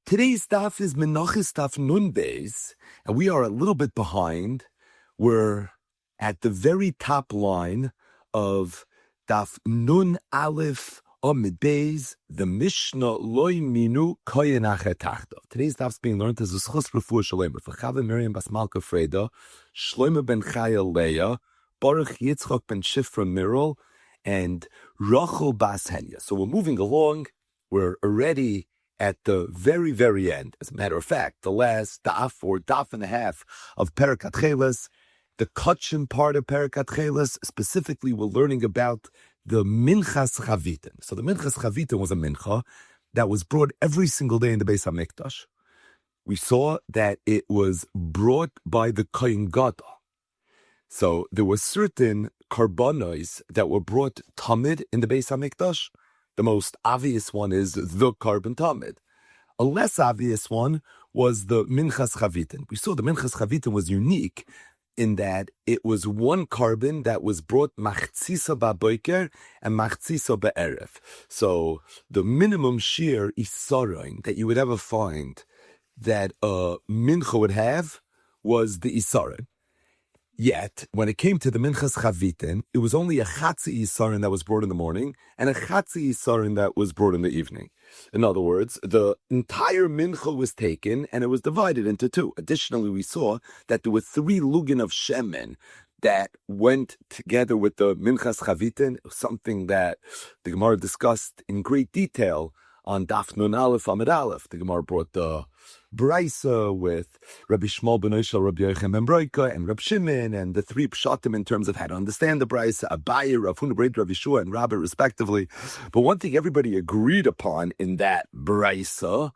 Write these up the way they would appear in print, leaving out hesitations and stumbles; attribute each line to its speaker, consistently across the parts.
Speaker 1: Today's daf is Menachos daf Nun Beis, and we are a little bit behind. We're at the very top line of daf Nun Aleph Amid Beis, the Mishnah Loi Minu Koyin Acher Tachtov. Today's daf is being learned as a Schus Refuah Shalema for Chava Miriam Bas Malka Freda, Shlomo ben Chaya Leah, Baruch Yitzchak ben Shifra Mirol, and Rachel Bas Henya. So we're moving along. We're already at the very, very end. As a matter of fact, the last daf or daf and a half of Perikat Cheles, the Kutchin part of Perikat Cheles, specifically we're learning about the Minchas Chavitin. So the Minchas Chavitin was a mincha that was brought every single day in the Beis HaMikdash. We saw that it was brought by the Kohen Gadol. So there were certain karbanos that were brought tamid in the Beis HaMikdash. The most obvious one is the carbon tamid. A less obvious one was the Minchas Chavitin. We saw the Minchas Chavitin was unique in that it was one carbon that was brought machtzisa ba'boker and machtzisa ba'erev. So the minimum shear isaron that you would ever find that a mincha would have was the isaron. Yet, when it came to the Minchas Chavitin, it was only a Chatzi Yisarin that was brought in the morning and a Chatzi Yisarin that was brought in the evening. In other words, the entire Mincha was taken and it was divided into two. Additionally, we saw that there were 3 lugin of Shemen that went together with the Minchas Chavitin, something that the Gemara discussed in great detail on Daf Nun Aleph Amid Aleph. The Gemara brought the Braisa with Rabbi Shmuel ben Oshel, Rabbi Yochanan ben Broika, and Rabbi Shimon, and the 3 pshatim in terms of how to understand the Braisa, Abaye, Rav Huna Breit, Rabbi Shua, and Rabbi, respectively. But one thing everybody agreed upon in that Braisa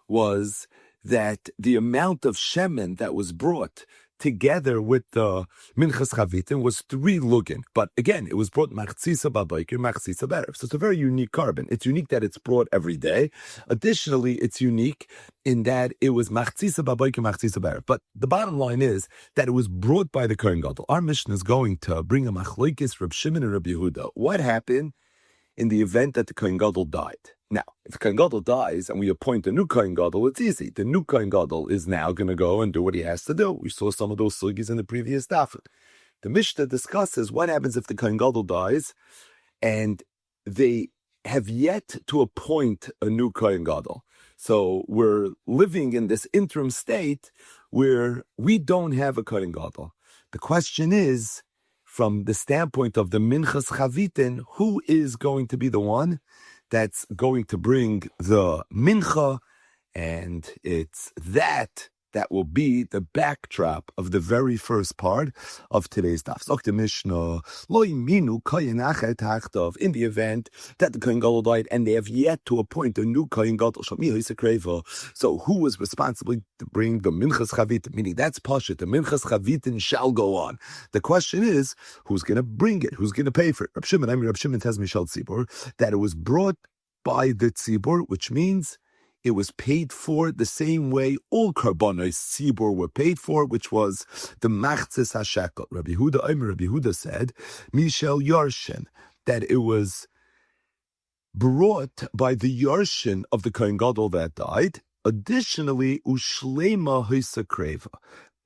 Speaker 1: was that the amount of shemen that was brought together with the Minchas Chavitin was 3 lugin. But again, it was brought machtzisa ba'boker, machtzisa ba'erev. So it's a very unique carbon. It's unique that it's brought every day. Additionally, it's unique in that it was machtzisa ba'boker, machtzisa ba'erev. But the bottom line is that it was brought by the Kohen Gadol. Our mission is going to bring a machlokes Reb Shimon and Reb Yehuda. What happened in the event that the Kohen Gadol died? Now, if the Kohen Gadol dies and we appoint a new Kohen Gadol, it's easy. The new Kohen Gadol is now going to go and do what he has to do. We saw some of those sugis in the previous daf. The Mishnah discusses what happens if the Kohen Gadol dies and they have yet to appoint a new Kohen Gadol. So we're living in this interim state where we don't have a Kohen Gadol. The question is, from the standpoint of the Minchas Chavitin, who is going to be the one that's going to bring the mincha, and it's that will be the backdrop of the very first part of today's daf. Zok the Mishnah, Loi Minu Koyin Acher Tachtov, in the event that the Kohen Gadol died and they have yet to appoint a new Kohen Gadol, so who was responsible to bring the Minchas Chavitin? Meaning that's Pashut, the Minchas Chavitin shall go on. The question is, who's going to bring it? Who's going to pay for it? Reb Shimon tells Mishal Tzibor that it was brought by the Tzibor, which means it was paid for the same way all karbanos tzibur were paid for, which was the machzis hashekel. Rabbi Yehuda said, Mishel Yarshin, that it was brought by the Yarshin of the Kohen Gadol that died. Additionally, ushlema hisakreva,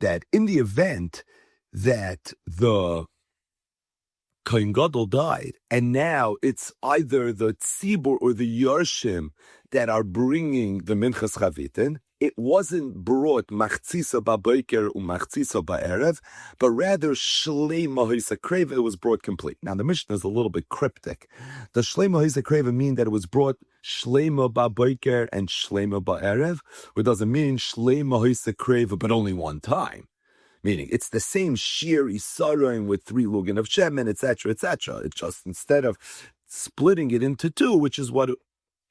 Speaker 1: that in the event that the Kohen Gadol died, and now it's either the tzibur or the yarshim that are bringing the Minchas Chavitin. It wasn't brought machtzisa ba'boker or machtzisa ba'erev, but rather shleima hisakreva, it was brought complete. Now the Mishnah is a little bit cryptic. Does shleima hisakreva mean that it was brought shleima ba'boker and shleima ba'erev, or does it mean shleima hisakreva but only one time? Meaning, it's the same sheer isaron with 3 lugin of shemen, etc., etc. It's just instead of splitting it into 2, which is what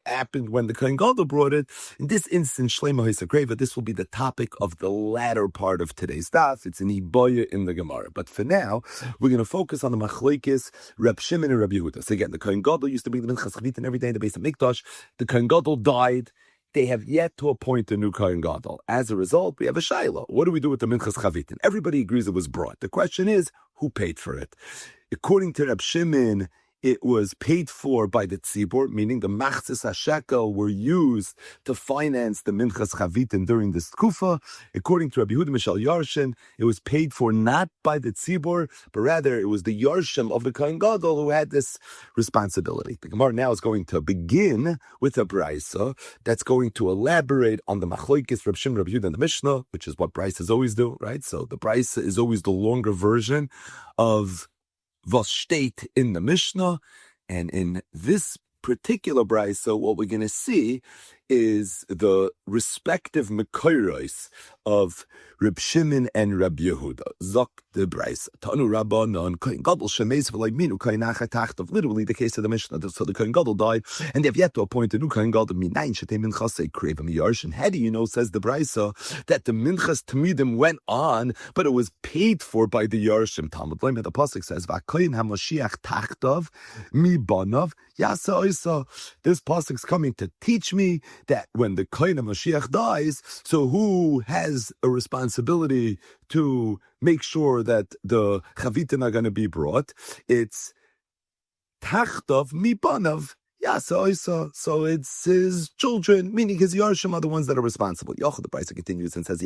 Speaker 1: happened when the Kohen Gadol brought it. In this instance, Shleima Hisakreva, this will be the topic of the latter part of today's daf. It's an iboya in the Gemara. But for now, we're going to focus on the machlokes Reb Shimon and Reb Yehuda. So again, the Kohen Gadol used to bring the Minchas Chavitin every day in the Beis HaMikdash. The Kohen Gadol died. They have yet to appoint a new Kohen Gadol. As a result, we have a shaila. What do we do with the Minchas Chavitin? Everybody agrees it was brought. The question is, who paid for it? According to Reb Shimon, it was paid for by the tzibur, meaning the machzis hashekel were used to finance the minchas chavitin during this tkufa. According to Rabbi Yehuda Mishal Yarshin, it was paid for not by the tzibur, but rather it was the Yarshim of the Kohen Gadol who had this responsibility. The Gemara now is going to begin with a brisa that's going to elaborate on the machloikis Reb Shimon, Reb Yehuda, and the Mishnah, which is what brisas always do, right? So the brisa is always the longer version of was steht in the Mishnah, and in this particular brisa, what we're going to see is the respective mekoros of Reb Shimon and Reb Yehuda. Zok the brisa. Tanu Rabbanon Kohen Gadol shemeis v'leiminu Kohen Achar Tachtav. Literally, the case of the Mishnah. So the Kohen Gadol died, and they have yet to appoint a new Kohen Gadol. Minayin shetei minchasei kreva miyarshin. How do you know, says the brisa, that the minchas tamidim went on, but it was paid for by the Yarshim? Talmud Leim, the pasuk says, "V'Kohen HaMashiach Tachtav mi banav yasa oisa." This pasuk is coming to teach me that when the Kohen HaMashiach dies, so who has a responsibility to make sure that the chavitin are going to be brought? It's Tachtav mi banav. So it's his children, meaning his Yarshim are the ones that are responsible. Yoch, the Brisa continues and says,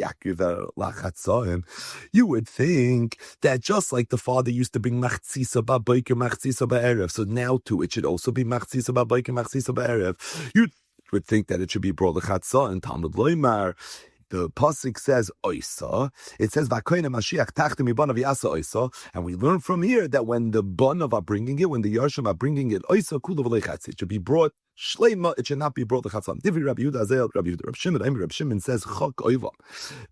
Speaker 1: you would think that just like the father used to bring machzisa ba'boker, machzisa ba'erev, so now too it should also be machzisa ba'boker, machzisa ba'erev. You would think that it should be brought l'chatzah and Talmud Loimar. The pasuk says oisa. It says Vakoyin Mashiach Tachtim Ibanav Yasa oisa, and we learn from here that when the Banav are bringing it, when the Yarshim are bringing it, oisa kula v'lechatz, it should be brought shleima. It should not be brought lechatzam. Divi Rabbi Yehuda Azel, Rabbi Yehuda, Rabbi Shimon says chak oivam.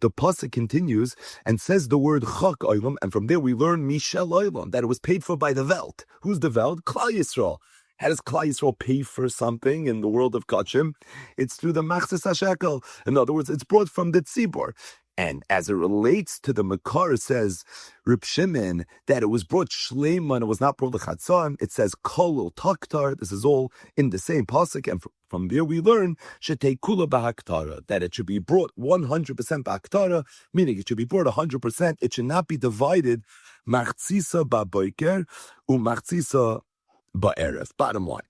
Speaker 1: The pasuk continues and says the word chak oivam, and from there we learn mishel oivam, that it was paid for by the Welt. Who's the Welt? Klal Yisrael. How does Klal Yisrael pay for something in the world of Kachim? It's through the Machzis HaShekel. In other words, it's brought from the Tzibor. And as it relates to the Makar, says Reb Shimon, that it was brought Shleima and it was not brought L'chatzam. It says Kolul Taktar. This is all in the same pasuk. And from there we learn Shetei Kula B'Haktara, that it should be brought 100% B'Haktara, meaning it should be brought 100%. It should not be divided Machzisa Ba'Boiker U'Machzisa Ba'erev. Bottom line,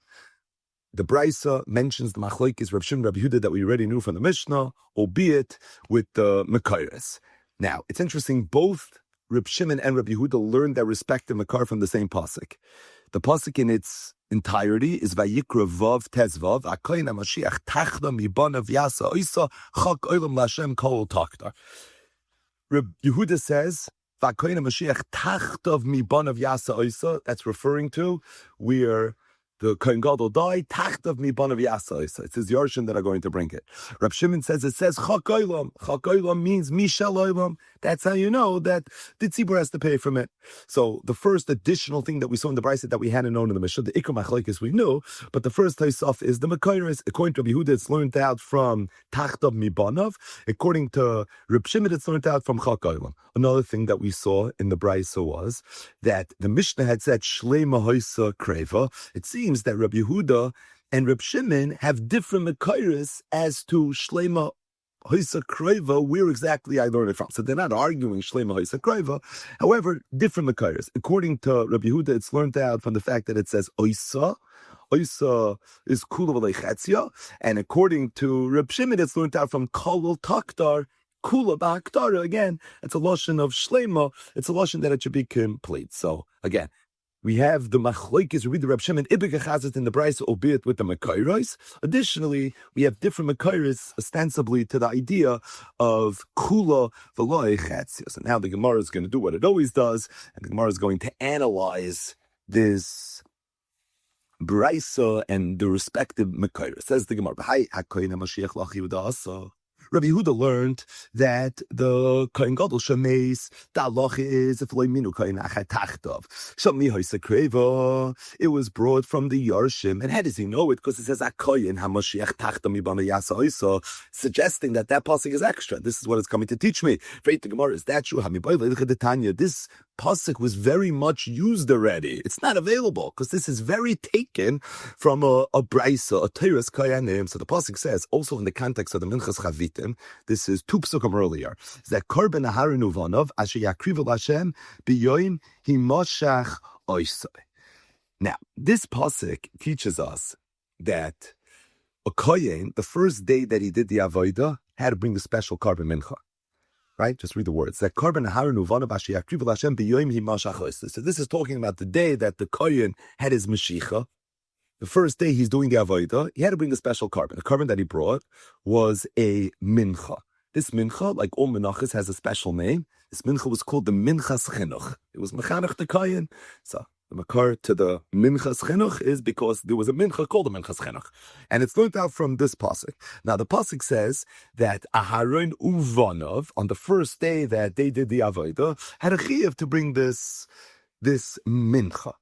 Speaker 1: the Brisa mentions the Machlokes Reb Shimon, Reb Yehuda that we already knew from the Mishnah, albeit with the Mekayres. Now, it's interesting, both Reb Shimon and Reb Yehuda learned their respective Mekar from the same pasuk. The pasuk in its entirety is Vayikra Vav Tezvav, Akoyin HaMashiach Tachda Mibanav Yasa Oisa Chak Olam Lashem Kol Taktar. Reb Yehuda says, Vakoyin HaMashiach Tachtav Mibanav Yasa Oisa, that's referring to where the Kohen Gadol died, Tachtav Mibanav Yasa Oisa. It's his Yarshim that are going to bring it. Rab Shimon says, it says Chak Olam. Chak Olam means Mishel Olam. That's how you know that the tzibur has to pay from it. So the first additional thing that we saw in the Brisa that we hadn't known in the Mishnah, the Ikar Machlokes we knew, but the first Tosaf is the Mekayres. According to Rabbi Yehuda, it's learned out from Tachtav Mibanav. According to Reb Shimon, it's learned out from Chak Olam. Another thing that we saw in the Brisa was that the Mishnah had said Shleima Hoisa Kreva. It seems that Rabbi Yehuda and Reb Shimon have different Mekayres as to Shleima Hoisa Kreva, where exactly I learned it from. So they're not arguing Shleima Hoisa Kreva. However, different Mekayres. According to Rabbi Yehuda, it's learned out from the fact that it says Oisa. Oisa is Kula V'Leichetzia. And according to Reb Shimon, it's learned out from Kolul Taktar, Kula B'Haktara. Again, it's a lashon of Shleima. It's a lashon that it should be complete. So again, we have the Machlokes, we read the Reb Shimon Ibika Chazit in the Brisa, albeit with the Mekayros. Additionally, we have different Mekayros, ostensibly to the idea of Kula V'Loi Chatzia. So now the Gemara is going to do what it always does, and the Gemara is going to analyze this Brisa and the respective Mekayros. Says the Gemara, B'hai HaKoyin HaMashiach Lachi V'Da'asa. Rabbi Yehuda learned that the Kohen Gadol Shemeis, the halacha is if loy minu Kohen Achar Tachtav. Shami Hoisa Kreva. It was brought from the Yarshim. And how does he know it? Because it says Akoyin HaMashiach Tachta Mibana Yasa Oisa, suggesting that that pasuk is extra. This is what it's coming to teach me. Freit the Gemara, is that true? This pasuk was very much used already. It's not available because this is very taken from a brisa, a Teres Kayanim. So the pasuk says, also in the context of the Minchas Chavitim, this is two psukim earlier, that Korban Aharon Uvanov Asher Yakriv Hashem Biyoim Himoshach Oisai. Now, this pasuk teaches us that a kohen, the first day that he did the avodah, had to bring the special carbon mincha. Right? Just read the words. That carbon Haran uvana b'sheyakriv l'Hashem b'yoyim himashachos. So this is talking about the day that the kohen had his mashicha. The first day he's doing the avodah, he had to bring the special carbon. The carbon that he brought was a mincha. This mincha, like all menachos, has a special name. This mincha was called the minchas chinuch. It was mechanech the kohen. So the makar to the minchas chinuch is because there was a mincha called the minchas chinuch. And it's learned out from this pasuk. Now the pasuk says that Aharon uvanov, on the first day that they did the avodah, had a chiyuv to bring this mincha.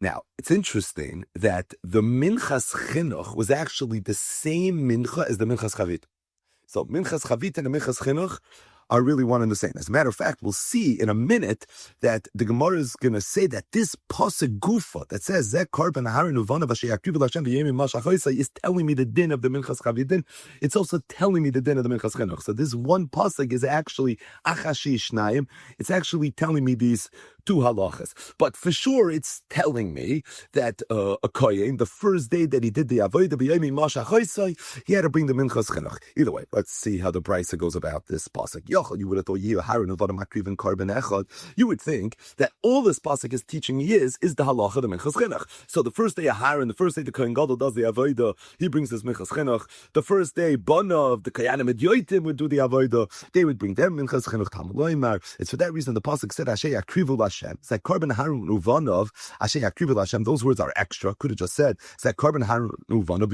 Speaker 1: Now, it's interesting that the minchas chinuch was actually the same mincha as the minchas chavit. So minchas chavit and the minchas chinuch are really one and the same. As a matter of fact, we'll see in a minute that the Gemara is going to say that this pasuk gufa that says Zeh Karban Aharon Uvana V'Sheyakrivu L'Hashem B'Yemim Mashachosa is telling me the din of the Minchas Chavitin. It's also telling me the din of the Minchas Chinuch. So this one pasuk is actually Achashi Shnayim. It's actually telling me these two halachas. But for sure, it's telling me that a kohen, the first day that he did the avodah b'yomim mashachosa, he had to bring the minchas chinuch. Either way, let's see how the brisa goes about this pasuk. Yochel, you would have thought Haran uvana makriv and carbon echad. You would think that all this pasuk is teaching me is the halacha the minchas chinuch. So the first day of Haran, the first day the kohen gadol does the avodah, he brings his minchas chinuch. The first day Banav, the kayanim and yoitim would do the avodah, they would bring their minchas chinuch. Tamuloymar. It's for that reason the pasuk said Asher yakrivu Hashem. It's like carbon Harun Uvanov, Asher Yakriv Hashem. Those words are extra. Could have just said, it's like carbon Harun Uvanov,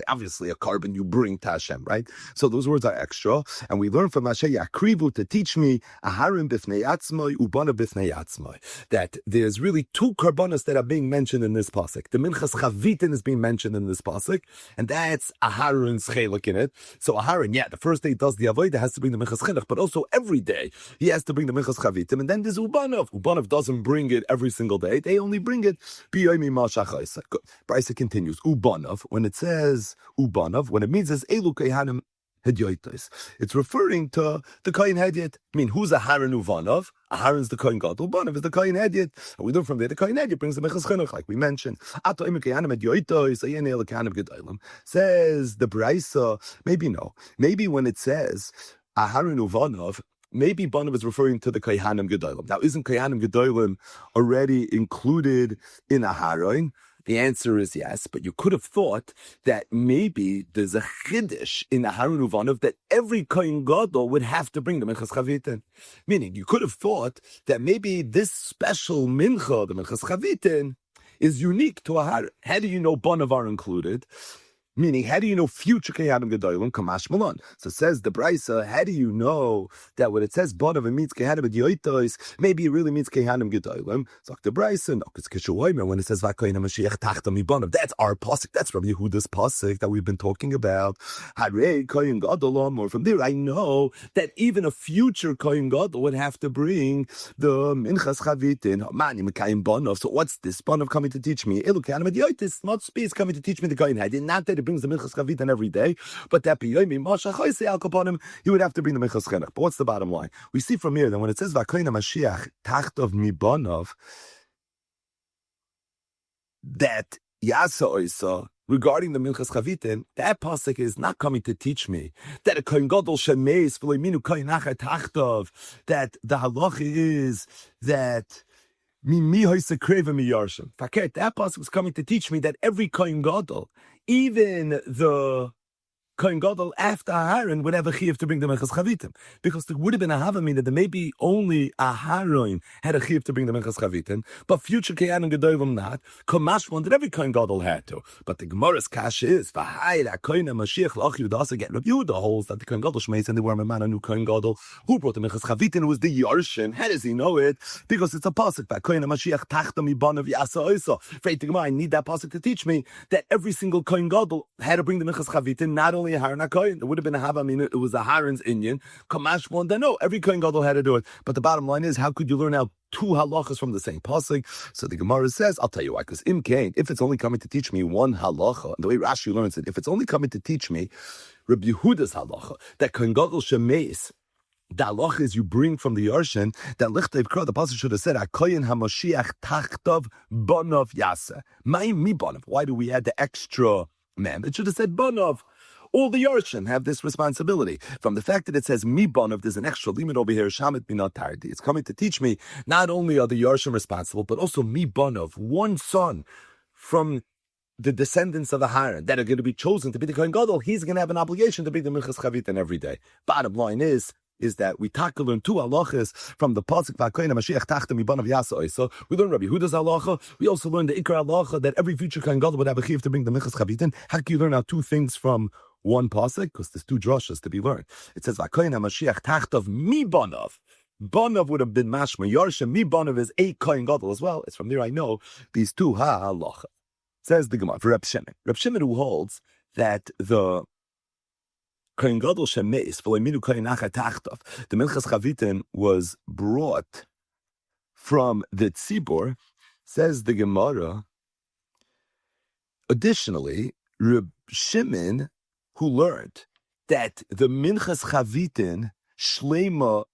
Speaker 1: obviously a carbon you bring to Hashem, right? So those words are extra. And we learn from Asher Yakrivu to teach me a Harun Bifnei Atzmai, Ubana Bifnei Atzmai, that there's really two carbonas that are being mentioned in this pasuk. The Minchas Chavitin is being mentioned in this pasuk, and that's a Harun's chelik in it. So a Harun, the first day he does the avodah has to bring the Minchas Chinuch, but also every day he has to bring the Minchas Chavitim, and then there's Ubanov. Ubanov doesn't bring it every single day. They only bring it b'yomi mashachaysa. Brisa continues. Ubanov, when it says Ubanov, when it means as Elu Kehanim Hedyoitos, it's referring to the Kohen Hedyot. I mean, who's a Haran Uvanov? A Haran's the Kohen Gadol. Ubanov is the Kohen Hedyot. And we learn from there the Kohen Hedyot brings the Minchas Chinuch, like we mentioned. Ato Emu Kehanim Hedyoitos, Ayene El Kehanim Gedolim. Says the Brisa, maybe no. Maybe when it says a Haran Uvanov, maybe Banav is referring to the Kohanim Gedolim. Now, isn't Kohanim Gedolim already included in Aharon? The answer is yes, but you could have thought that maybe there's a chiddush in Aharon Uvanov that every Kohen Gadol would have to bring the Minchas Chavitin. Meaning, you could have thought that maybe this special Mincha, the Minchas Chavitin, is unique to Aharon. How do you know Banav are included? Meaning, how do you know future Kehanim Gedolim Kamash Malon? So says the Brisa, how do you know that when it says Banav it means Kehanim Gedyoitos, maybe it really means Kehanim Gedolim? So the Brisa, no, because Kishuoimer, when it says Vakoyin Mashiach Tachtam Banav, that's our pasuk. That's Rabbi Yehuda's pasuk that we've been talking about. Harei Koyin Gadol, or from there I know that even a future Koyin Gadol would have to bring the Minchas Chavitin. Mani Mekayim Banav. So what's this Banav coming to teach me? Elu Kehanim Gedyoitos, not space coming to teach me the Koyin Hedyot. Not that brings the Minchas Chavitin every day, but that b'yomi mashachosa al kaponim, he would have to bring the Minchas Chinuch. But what's the bottom line? We see from here that when it says Vakoyin Mashiach Tachtov Mibanov, that Yasa Oisa regarding the Minchas Chavitin, that pasuk is not coming to teach me that a Kohen Gadol shemeis v'loiminu Kohen Achar Tachtov, that the halacha is that that pasuk was coming to teach me that every Kohen Gadol, even the Kohen Gadol after Aharon, would have a chiyuv to bring the Minchas Chavitim, because there would have been a havamina that maybe only Aharon had a chiyuv to bring the Minchas Chavitim, but future Kehanim Gedolim not. Kamashmon that every Kohen Gadol had to. But the Gemara's kash is v'hai la Kohen Mashiach lach Yudas again. Rabbi Yehuda holds that the Kohen Gadol shmeis and they were a man a new Kohen Gadol who brought the Minchas Chavitim. It was the Yarshin. How does he know it? Because it's a pasuk by Kohen Mashiach Tachtam Ibanav Yasa Oisa. Freit the Gemara, I need that pasuk to teach me that every single Kohen Gadol had to bring the Minchas Chavitim, not only a Haran HaKohen. It would have been a Havamina. It was a Haran's Inyan. Kamash one. Then no, every Kohen Gadol had to do it. But the bottom line is, how could you learn out two halachas from the same pasuk? So the Gemara says, I'll tell you why. Because im kain, if it's only coming to teach me one halacha, the way Rashi learns it, if it's only coming to teach me Rabbi Yehuda's halacha, that Kohen Gadol shemeis the halach is you bring from the Yarshin that Lichtev Kra, the pasuk should have said, Akoyin HaMashiach Tachtav Bonov Yasa. Mi Bonov. Why do we add the extra mem? It should have said Bonov. All the Yarshin have this responsibility. From the fact that it says Mi Bonov, there's an extra limit over here, Shamit Minat Tardi. It's coming to teach me not only are the Yarshin responsible, but also Mi Bonov, one son from the descendants of the Haran that are going to be chosen to be the Kohen Gadol. He's going to have an obligation to be the Minchas Chavitin every day. Bottom line is that we learn two halachas from the pasuk V'Kohen HaMashiach Tachta Mibanav Yasa. So we learn Rabbi Yehuda's halacha. We also learn the Ikar halacha that every future Kohen Gadol would have a chiv to bring the Minchas Chavitin. How can you learn out two things from one pasuk? Because there's two drashas to be learned. It says V'Kohen HaMashiach Tachtav Mibanav. Banav would have been mashma. Yarsha Mibanav is a Kohen Gadol as well. It's from there I know these two halacha. Says the Gemara for Reb Shimon. Reb Shimon who holds that the Kohen Gadol Shemeis, V'loiminu Kohen Achar Tachtav, the Minchas Chavitin was brought from the Tzibor, says the Gemara. Additionally, Reb Shimon, who learned that the Minchas Chavitin Shlema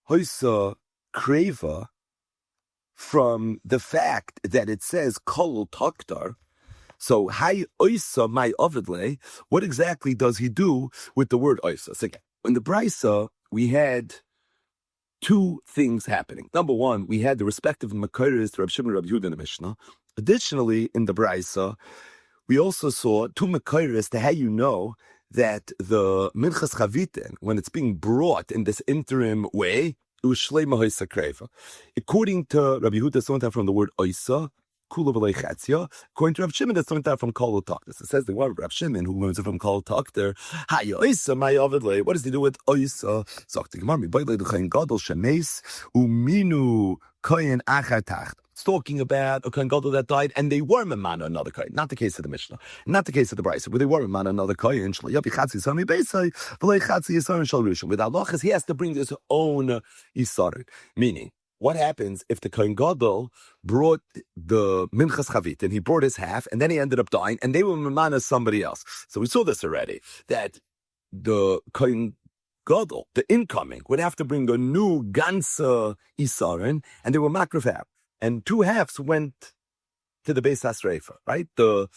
Speaker 1: Hoisa Kreva, from the fact that it says Kol Taktar. So, Hay Oisa my Ovidle, what exactly does he do with the word Oisa? So again, in the Brisa, we had two things happening. Number one, we had the respective Makoros to Reb Shimon and Reb Yehuda in the Mishnah. Additionally, in the Brisa, we also saw two Makoros to how you know that the Minchas Chavitin, when it's being brought in this interim way, it was Shleima Hoisa Kreva. According to Rabbi Yehuda, it's learned out from the word Oisa, Kula V'lei Chatzia. According to Rav Shimon, it's learned out from Kol Takter. It says the word Rav Shimon, who learns it from Kol Takter, Hay Oisa my Ovidle. What does he do with Oisa? Sagt the Gemara, Mi Boile the Kohen Gadol Shemeis Uminu Kohen Achar Tacht. It's talking about a Kohen Gadol that died, and they were Memana another Kohen. Not the case of the Mishnah, not the case of the Brisa, where they were Memana another Kohen. With halachas, he has to bring his own Isarin. Meaning, what happens if the Kohen Gadol brought the Minchas Chavit, and he brought his half, and then he ended up dying, and they were Memana somebody else? So we saw this already, that the Kohen Gadol, the incoming, would have to bring a new Gansa Isarin, and they were Makrafab. And two halves went to the Beis HaSreifa, right? The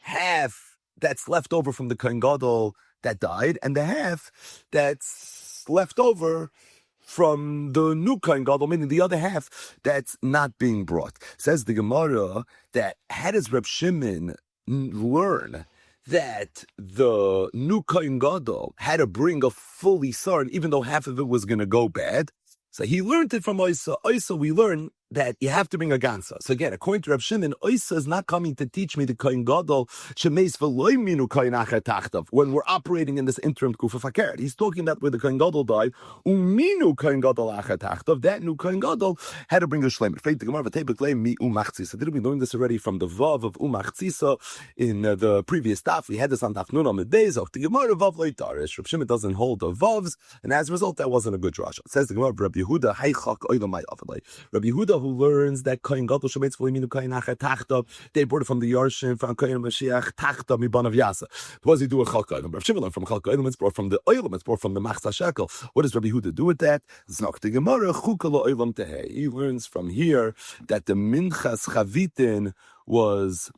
Speaker 1: half that's left over from the Kohen Gadol that died, and the half that's left over from the new Kohen Gadol, meaning the other half that's not being brought. Says the Gemara that how does Reb Shimon learn that the new Kohen Gadol had to bring a full Isarin, even though half of it was going to go bad? So he learned it from Oisa. Oisa, we learn that you have to bring a gansa. So again, according to Reb Shimon, Oisa is not coming to teach me the Kohen Gadol shemeis v'loy minu Kohen Achar Tachtav when we're operating in this interim Kufa Fakeret. He's talking about where the Kohen Gadol died. Uminu Kohen Gadol Achar Tachtav. That new Kohen Gadol had to bring a shleim. Faith the Gemara v'teibeklei mi umachtzisa. Didn't we learn this already from the vav of umachtzisa in the previous daf? We had this on daf nun on the days of the Gemara vav loitarish. Reb Shimon doesn't hold the vavs, and as a result, that wasn't a good drasha. It says the Gemara Rabbi Yehuda haychak oilamai avalei. Rabbi Yehuda, who learns that Kohen Gadol shemeitz v'liminu Kohen Achar Tachtav, they brought it from the Yarshin from Kohen Mashiach Tachtav mibanav Yasa. What does he do with Chalka? Rabbi Shimon learned from Chalka. It's brought from the oilam. It's brought from the Machzah Shekel. What does Rabbi Yehuda do with that? Znak the Gemara chukala oilam tehei. He learns from here that the Minchas Chavitin was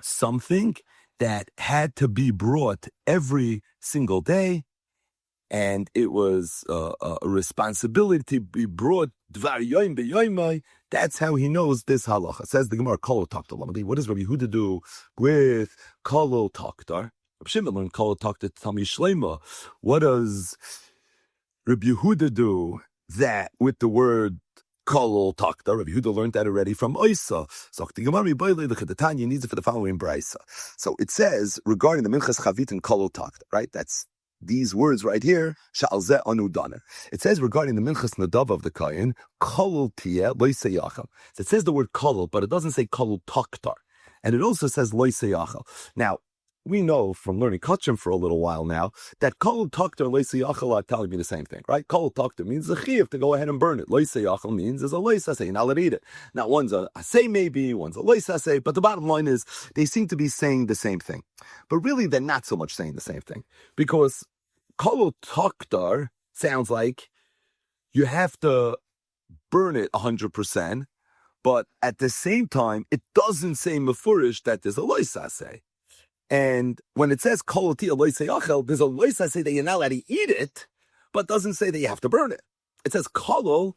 Speaker 1: something that had to be brought every single day, and it was a responsibility to be brought dvar yoim beyoimai. That's how he knows this halacha. Says the Gemara, Kol Taktar. What does Rabbi Yehuda do with Kol Taktar? Rabbi Shimon learned Kol Taktar to Tami Shleima. What does Rabbi Yehuda do that with the word Kol Taktar? Rabbi Yehuda learned that already from Oisa. So the Gemara the Tanya needs it for the following brisa. So it says regarding the Minchas Chavit and Kol Taktar, right? That's these words right here, Sha'alzeh anu daner. It says regarding the Minchas Nadav of the Kohen, Kol Tiyeh Lo Yisayachal. So it says the word Kol, but it doesn't say Kol Taktar. And it also says Lo Yisayachal. Now, we know from learning Kachim for a little while now that Kol Taktar and Lo Yisayachal are telling me the same thing, right? Kol Taktar means the Chiv to go ahead and burn it. Lo Yisayachal means there's a Lo Yisaseh, you're not allowed to eat it. Now, one's a Aseh maybe, one's a Lo Yisaseh, but the bottom line is they seem to be saying the same thing. But really, they're not so much saying the same thing. Because Kol Toktar sounds like you have to burn it 100%, but at the same time, it doesn't say mefurish that there's a loisase. And when it says kol tia loisayachel, there's a loisase that you're not allowed to eat it, but doesn't say that you have to burn it. It says kolol,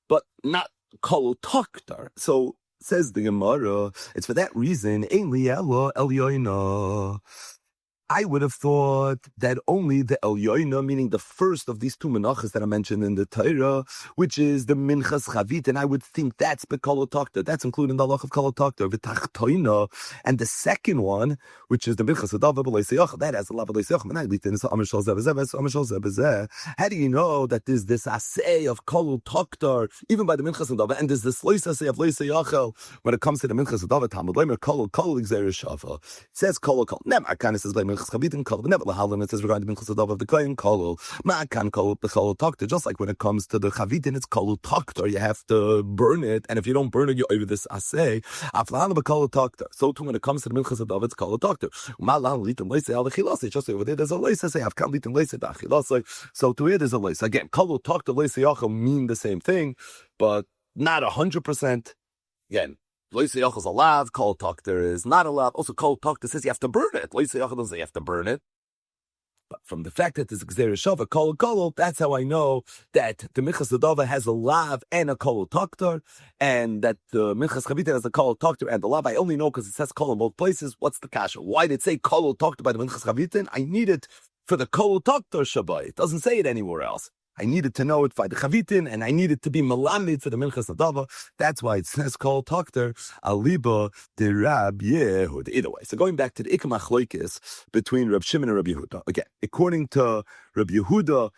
Speaker 1: but not kol toktar. So says the Gemara, it's for that reason, ein li elo elyoina. I would have thought that only the Elyoina, meaning the first of these two menachos that I mentioned in the Torah, which is the Minchas Chavit, and I would think that's Bekolotokta. That's including the halach of Kolotokta, V'tachtoina. And the second one, which is the Minchas Adava B'leiseyach, that has a lot of B'leiseyach. How do you know that there's this asay of Kolotokta, even by the Minchas Adava, and there's this lois asay of Leiseyachel when it comes to the Minchas Adava, Talmud Leimer, Kol Xer Shafa. It says Kol. Nemar kind of says Leimer. It says regarding the Minchas Adava of the Kohen Kolol. Ma'akan Kolol B'Kolol Tokter. Just like when it comes to the Chavitin, it's Kolol Tokter. You have to burn it, and if you don't burn it, you're over this asay. Aflahan B'Kolol Tokter. So too when it comes to the Minchas Adava, it's Kolol Tokter. Ma'lan Litin Leisei Al Chilasi. Just over there, there's a Leisei. Say Avkan Litin Leisei Da Chilasi. So to here, there's a Leisei. Again, Kolol Tokter Leisei Yachal mean the same thing, but not 100%. Again. Loisei Yachal is allowed, Kol Tokter is not allowed. Also, Kol Tokter says you have to burn it. Loisei Yachal doesn't say you have to burn it. But from the fact that there's Gzera Shava, Kol, that's how I know that the Minchas Adava has a lav and a Kol Tokter, and that the Minchas Chavita has a Kol Tokter and the lav. I only know because it says Kol in both places. What's the kasha? Why did it say Kol Tokter by the Minchas Chavita? I need it for the Kol Tokter Shabbai. It doesn't say it anywhere else. I needed to know it by the Chavitin, and I needed to be Malamid for the Minchas Adava. That's why it says Kol Tokter, Aliba de Rab Yehud. Either way. So going back to the Ikam Achloikis between Rab Shimon and Rab Yehuda. Again, according to Rab Yehuda,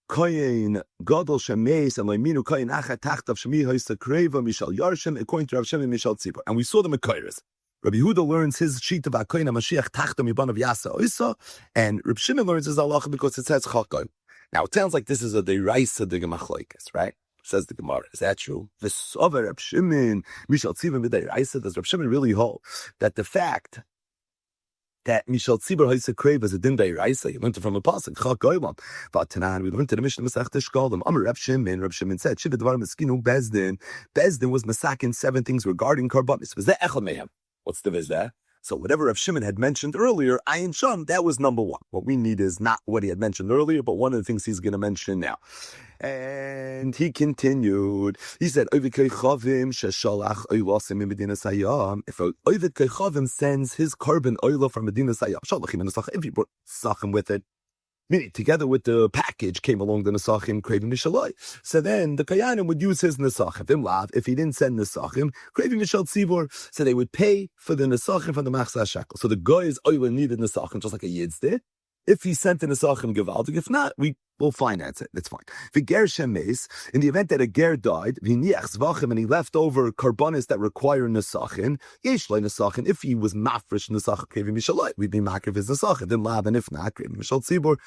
Speaker 1: Koyin Gadol Shemeis and Leiminu Koyin Achat Tachtav Shemi Hoysa Kreva Mishal Yarshim, according to Rab Shimon Mishal Tzibur. And we saw the Mekairis. Rabbi Yehuda learns his sheet of Akoyin HaMashiach Tachtam Yibanav Yasa Oisa, and Rab Shimon learns his halacha because it says Chakon. Now, it sounds like this is a deraisa de Gemachloikis, right? Says the Gemara. Is that true? V'sover Reb Shimon, Mishal Tzibur v'deraisa. Does Reb Shimon really hold that the fact that Mishal Tzibur Hoysa Kreva is a din deraisa? You learned it from a pasuk. Chak Goylam. V'atanan. We learned it in the Mishnah Masechta Shkolim. Amar Reb Shimon. Reb Shimon said, Shiva Dvar Meskinu Bezdin. Bezdin was masakin 7 things regarding karbanis. Was that echad mehem? What's the vizdah? So whatever Rav Shimon had mentioned earlier, Ayin Sham, that was number 1. What we need is not what he had mentioned earlier, but one of the things he's going to mention now. And he continued. He said, if Ovid Kechavim sends his carbon oil from Medina Sayyam, if he brought Sachim with it, meaning together with the package came along the Nesachim craving Mishalai. So then the Kayanim would use his Nesachim. If he didn't send Nesachim, craving Mishal Tzibur, so they would pay for the Nesachim from the Machzah Shekel. So the guy's oil needed Nesachim, just like a Yid's did. If he sent the Nesachim Gevaldig, if not, we will finance it. That's fine. V'ger shemes, in the event that a ger died, v'niach zvachim, and he left over karbanis that require nesachin, yesh lo nesachin. If he was mafresh nesachin krevim mishaloi, we'd be makriv his nesachin. Then lab, and if not, krevim mishal tzibur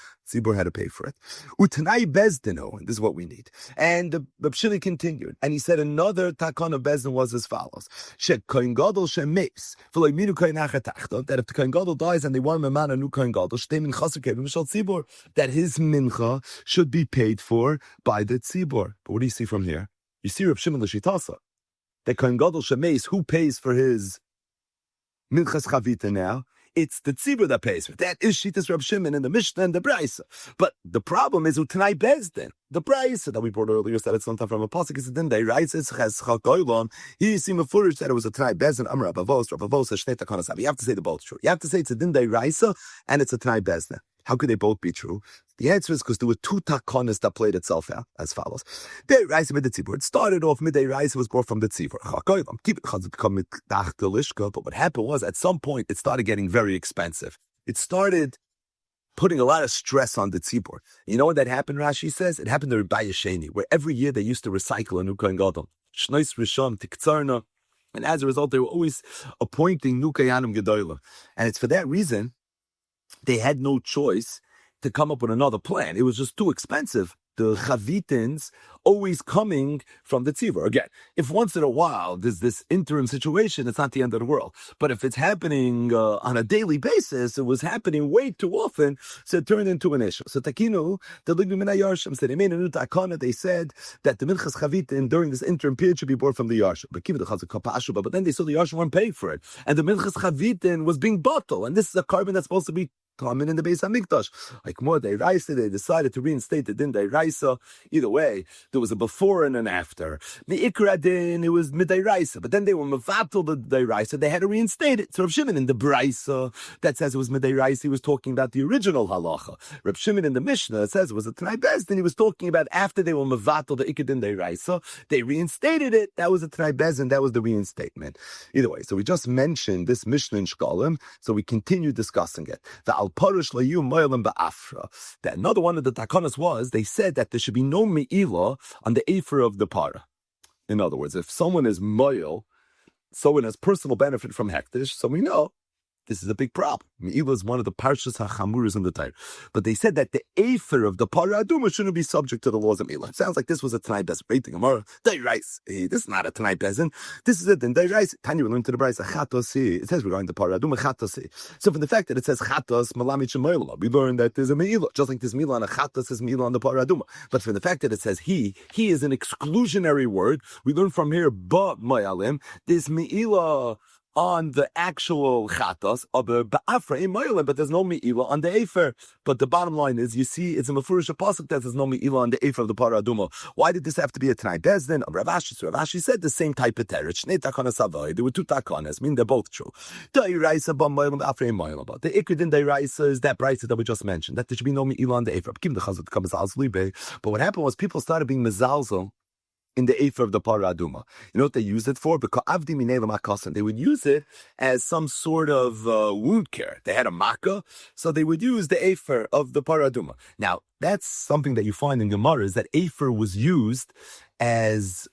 Speaker 1: had to pay for it. Utanai bezdino, and this is what we need. And the B'shili continued, and he said another takon of bezdin was as follows: Shek kohen gadol shemes, v'lo minu kohen achatachta. That if the kohen gadol dies and they want him a man a new kohen gadol, shtemin chaser krevim mishal tzibur, that his mincha should be paid for by the tzibur. But what do you see from here? You see Reb Shimon l'shitasa. The Kohen Gadol Shemeis, who pays for his minchas chavita now? It's the tzibur that pays for it. That is Shitas Reb Shimon in the Mishnah and the Braisa. But the problem is Utanai Bezdin. The Braisa that we brought earlier said it's sometime from a pasuk. It's then they write it's Ches Chakoylon. He seemed foolish that it was a Tanai Bezdin. Amar Rabavos Shnei Takonasav. You have to say the both true. You have to say it's a din they Raisa and it's a Tanai Bezdin. How could they both be true? The answer is because there were 2 takonas that played itself out as follows. It started off midday rice, was brought from the tzibur. But what happened was, at some point, it started getting very expensive. It started putting a lot of stress on the tzibur. You know when that happened, Rashi says? It happened to Rabbi Yesheni, where every year they used to recycle a new kohen gadol. Shnois Rishon, Tiktzarna. And as a result, they were always appointing new kohanim gedolah. And it's for that reason they had no choice to come up with another plan. It was just too expensive. The Chavitins always coming from the tzivur. Again, if once in a while there's this interim situation, it's not the end of the world. But if it's happening on a daily basis, it was happening way too often, so it turned into an issue. So Takinu, the Lignu Mina Yarshim said, they said that the Minchas Chavitin during this interim period should be bought from the Yarshim. But then they saw the Yarshim weren't paying for it. And the Minchas Chavitin was being bottled. And this is a carbon that's supposed to be common in the Beis Hamikdash. Like more they decided to reinstate the din Raisa. Either way, there was a before and an after. Me'ikra din, it was midday Raisa, but then they were mevatel the day Raisa. They had to reinstate it. So Reb Shimon in the Braisa that says it was midday Raisa, he was talking about the original halacha. Reb Shimon in the Mishnah that says it was a Tanai Bezdin, he was talking about after they were mevatel the ikra din day Raisa, they reinstated it. That was a Tanai Bezdin. That was the reinstatement. Either way, so we just mentioned this Mishnah in Shkalim, so we continue discussing it. The that another one of the takanas was, they said that there should be no me'ilah on the afer of the para. In other words, if someone is moil, someone has personal benefit from hektish, so we know this is a big problem. Me'ilah is one of the parshas hachamuras in the Torah. But they said that the afer of the para aduma shouldn't be subject to the laws of me'ilah. Sounds like this was a Tanai Bezin. Rating Gemara, Deirais. This is not a Tanai Bezin. This is it. In Deirais, Tanya will learn to the Bryce, Chatosi. It says regarding the para aduma, Chatosi. So from the fact that it says Chatos, Malamich Shemoyla, we learn that there's a me'ilah. Just like there's me'ilah on a Chatos, there's me'ilah on the para aduma. But from the fact that it says he is an exclusionary word, we learn from here, Ba Mayalim, this me'ilah on the actual chatos of a ba'afra in Moilim, but there's no me'ilah on the afer. But the bottom line is, you see, it's a mefurish pasuk that there's no me'ilah on the afer of the para aduma. Why did this have to be a Tanai Bezdin? Rav Ashi said the same type of teretz. Shnei takanas havai. There were two takanas. I mean, they're both true. The iraisa ba Moilim ba'afra in Moilim. But the ikrid in the iraisa is that brayta that we just mentioned, that there should be no me'ilah on the afer. But what happened was people started being mezalzel in the afer of the para aduma. You know what they used it for? Because avdi minei makasan. They would use it as some sort of wound care. They had a makkah, so they would use the afer of the para aduma. Now, that's something that you find in Gemara, is that afer was used as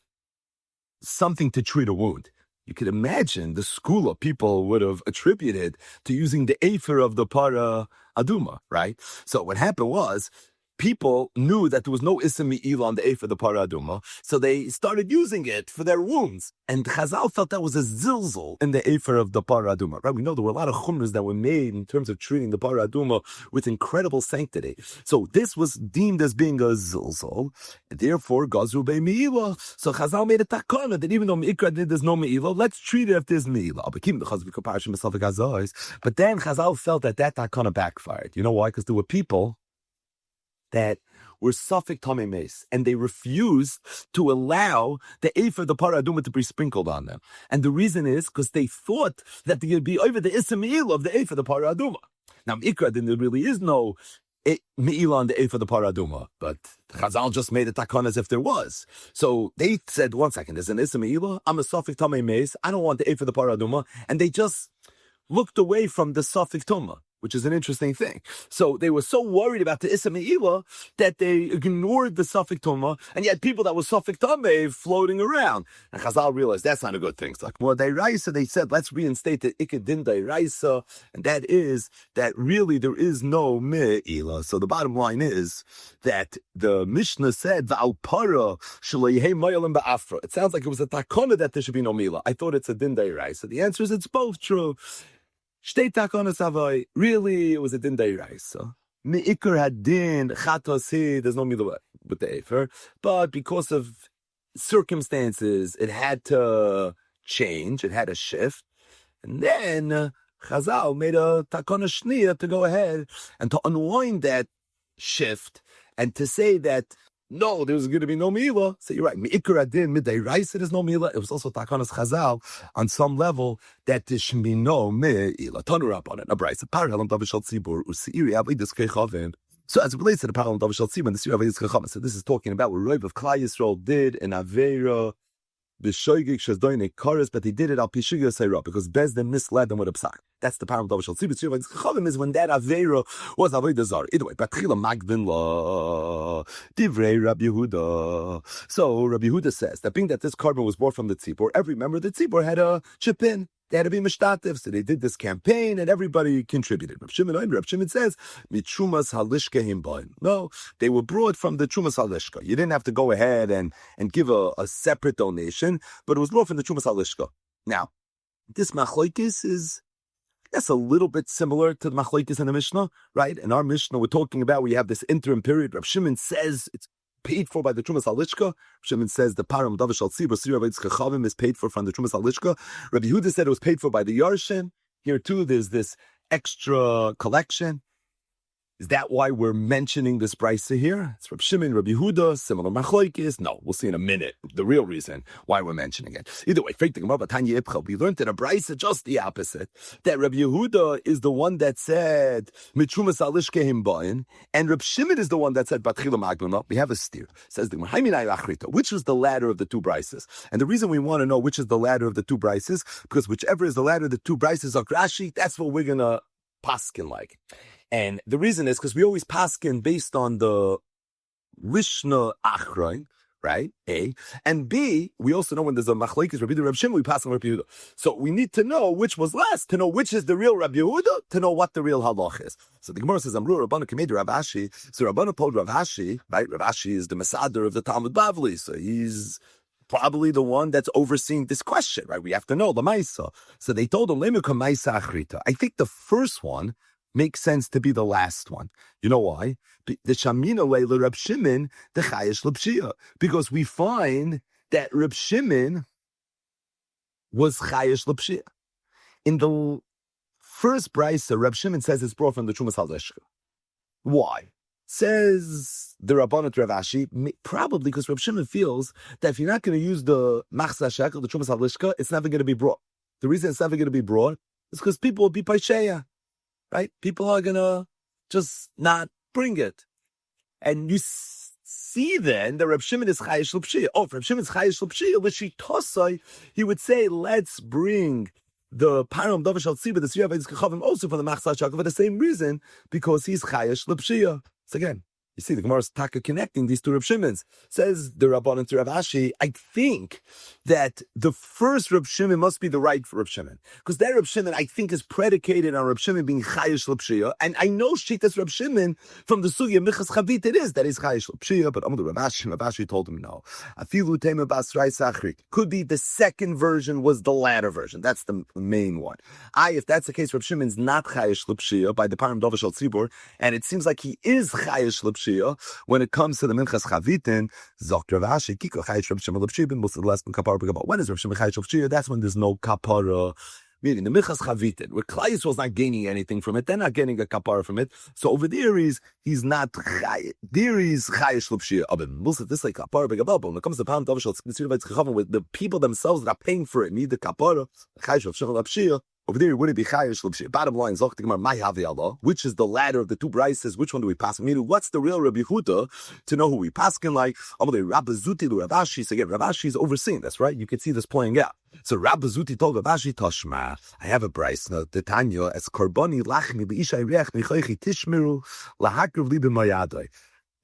Speaker 1: something to treat a wound. You could imagine the school of people would have attributed to using the afer of the para aduma, right? So what happened was, people knew that there was no Issa Me'ila on the Efer, the Para Aduma, so they started using it for their wounds. And Chazal felt that was a zilzal in the Efer of the Para Aduma, right? We know there were a lot of chumras that were made in terms of treating the Para Aduma with incredible sanctity. So this was deemed as being a zilzal, and therefore, Gazru Be Me'ila. So Chazal made a takana that even though Me'ikra did, there's no Me'ila, let's treat it if there's Me'ila. But then Chazal felt that takana backfired. You know why? Because there were people that were Safek Tamei Meis, and they refused to allow the Efer, the Para Aduma, to be sprinkled on them. And the reason is because they thought that they would be over the Issa Me'ila of the Efer, the Para Aduma. Now, Mikra, then there really is no Me'ila on the Efer, the Para Aduma, but Chazal just made a takon as if there was. So they said, 1 second, there's an Issa Me'ila, I'm a Safek Tamei Meis, I don't want the Efer, the Para Aduma, and they just looked away from the Safek Tumah, which is an interesting thing. So they were so worried about the Issa Me'ila that they ignored the Safek Tumah, and yet people that were Safek Tameh floating around. And Chazal realized that's not a good thing. So like more Dairaisa, they said, let's reinstate the Ikad Din Dairaisa, and that is that really there is no Me'ila. So the bottom line is that the Mishnah said, V'al para sh'lo yehei mo'elim ba'afra. It sounds like it was a takona that there should be no Me'ila. I thought it's a Din Dairaisa. The answer is it's both true. Shtei takonas havai. Really, it was a din deiraisa. Me'ikar had din chatosi. There's no milah with the efer, but because of circumstances, it had to change. It had to shift, and then Chazal made a takona shniya to go ahead and to unwind that shift and to say that no, there's going to be no milah. So you're right. Me'ikar adin midday rice. There's no milah. It was also takanas Chazal on some level that there should be no milah. Tanu up on it. A brayse parallel davishal tzibur usiiri avidus kechavim. So as it relates to the parallel davishal tzibur and the siri avidus kechavim, so this is talking about what Rov of Klal Yisrael did in Avera b'shoigig shazdoine kares, but he did it al pishuga seira because Bezdin misled them with a psak. That's the param davar shel tzibur. Sira v'ayis kachavim is when that avera was avodah zara. Either way, batchila magdin la divrei Rabbi Yehuda. So Rabbi Yehuda says that being that this carbon was brought from the tzibur, every member of the tzibur had a chip in. They had to be mishtativ, so they did this campaign, and everybody contributed. Reb Shimon says, "Mitrumas halishka himbain." No, they were brought from the trumas halishka. You didn't have to go ahead and give a separate donation, but it was brought from the trumas halishka. Now, this machlokes is that's a little bit similar to the machlokes in the Mishnah, right? In our Mishnah, we're talking about we have this interim period. Reb Shimon says it's paid for by the Trumas Halishka. Shimon says the Param Davar Shal Tzibur Sira V'Yitz Chachavim is paid for from the Trumas Halishka. Rabbi Yehuda said it was paid for by the Yarshin. Here too, there's this extra collection. Is that why we're mentioning this brisa here? It's Rabbi Shimon, Rabbi Yehuda, similar machlokes. No, we'll see in a minute the real reason why we're mentioning it. Either way, we learned in a brisa just the opposite. That Rabbi Yehuda is the one that said mitrumas alishke himbain, and Rabbi Shimon is the one that said batchila magnuna. We have a steer. Says the which is the latter of the two brises? And the reason we want to know which is the latter of the two brises, because whichever is the latter of the two brises of Rashi, that's what we're gonna paskin like. And the reason is because we always paskin based on the Lishna Achroin, right? A. And B, we also know when there's a machlekes Rabbi Yehuda, Rabbi Shimon, we pass on Rabbi Yehuda. So we need to know which was last, to know which is the real Rabbi Yehuda, to know what the real halach is. So the Gemara says, Amru Rabbanu Kamed Rav Ashi. So Rabbanu told Rav Ashi, right? Rav Ashi is the Masader of the Talmud Bavli. So he's probably the one that's overseeing this question, right? We have to know the Maisa. So they told him, Lemukam Maisa Achrita. I think the first one makes sense to be the last one. You know why? The Shamina Leila Reb Shimon, the Chayesh L'Pshia. Because we find that Reb Shimon was Chayesh L'Pshia. In the first brisa, Reb Shimon says it's brought from the Trumas Halishka. Why? Says the Rabbanat Rav Ashi, probably because Reb Shimon feels that if you're not going to use the Machzah Shekel, the Trumas Halishka, it's never going to be brought. The reason it's never going to be brought is because people will be Paisheya. Right? People are going to just not bring it. And you see then that Reb Shimon is Chayesh L'Pshia. Oh, if Reb Shimon is Chayesh L'Pshia, L'Shitosai, he would say, let's bring the Param Davar Shal Tzibur, the Sira V'Yitz Chachavim, also for the Machzah Shekel for the same reason, because he's Chayesh L'Pshia. So again, you see, the Gemara is taka connecting these two Reb Shimons. Says the Rabbanan to Rav Ashi, I think that the first Reb Shimon must be the right Reb Shimon. Because that Reb Shimon, I think, is predicated on Reb Shimon being Chayesh L'Pshia. And I know Shitas Reb Shimon from the Sugya Michas Chavit, it is that he's Chayesh L'Pshia, but Rav Ashi told him no. Afilu Tema Basrai Sachrik. Could be the second version was the latter version. That's the main one. If that's the case, Reb Shimon's not Chayesh L'Pshia by the Param Davar Shal Tzibur, and it seems like he is Chayesh L'Pshia when it comes to the Minchas Chavitin, Zok Rav Ashi, Kiko Chayesh Reb Shimon L'Pshia, most of the last Kapara. When is Reb Shimon Chayesh L'Pshia? That's when there's no Kapara. Meaning the Minchas Chavitin, where Klai Yisrael's not gaining anything from it, they're not getting a Kapara from it. So over there he's not there he's Chayesh L'Pshia. But most of this like Kapara Begabal. When it comes to Param Davar Shal Tzibur, with the people themselves that are paying for it need the Kapara. Chayesh Reb Shimon L'Pshia. Over there, it wouldn't be Chayesh L'Pshia. Bottom line, Zoch T'Gemar, my Havi Allah, which is the latter of the two brises, which one do we pass? Meaning, what's the real Rabbi Yehuda to know who we paskin like? Amalei Rabbi Zuti to Rav Ashi. So again, Rav Ashi is overseeing this, right? You can see this playing out. So Rabbi Zuti told Rav Ashi, Toshma, I have a brise, the Tanya, as Korbani Lachmi B'Ishai Reach Michoichi Tishmiru Lahakruv Libe Mayadai.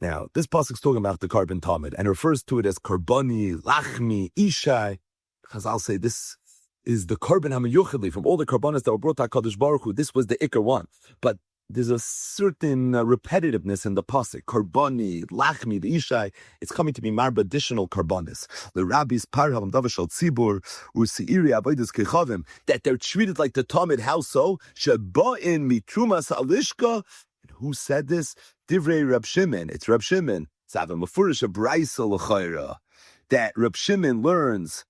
Speaker 1: Now, this pasuk is talking about the carbon Talmud and refers to it as Korbani Lachmi Ishai. Because I'll say this is the Korban HaMiyuchadli from all the Korbanos that were brought to HaKadosh Baruch Hu. This was the Iker one. But there's a certain repetitiveness in the pasuk. Korbani, Lachmi, the Ishai. It's coming to be marba additional Korbanos. The rabbis, Parham, Davashal Tzibur, Usiiri, Avodas Kechavim, that they're treated like the Talmud. How so? Sheba'in mitrumas alishka. Who said this? Divrei Reb Shimon. It's Reb Shimon. Sava Mefurish Abraisa L'chayra. That Reb Shimon learns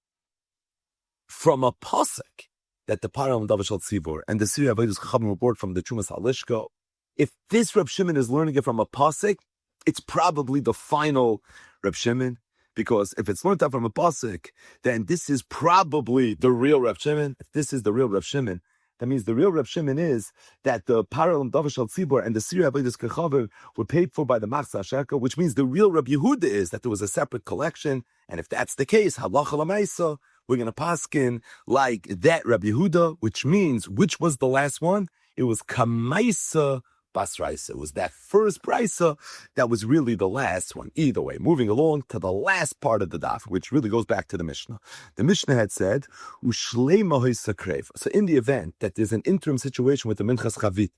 Speaker 1: from a pasuk that the Param Davar Shal Tzibur and the Sira Avodas Chachavim were brought from the Trumas Halishka. If this Reb Shimon is learning it from a pasuk, it's probably the final Reb Shimon, because if it's learned out from a pasuk, then this is probably the real Reb Shimon. If this is the real Reb Shimon, that means the real Reb Shimon is that the Param Davar Shal Tzibur and the Sira Avodas Chachavim were paid for by the Machzah Shekel, which means the real Reb Yehuda is that there was a separate collection. And if that's the case, halacha l'maisa, we're going to paskin like that Rabbi Yehuda, which means, which was the last one? It was Kamaisa Basraisa. It was that first Brisa that was really the last one. Either way, moving along to the last part of the daf, which really goes back to the Mishnah. The Mishnah had said, Ushleima hoisakrev. So in the event that there's an interim situation with the Minchas Chavit,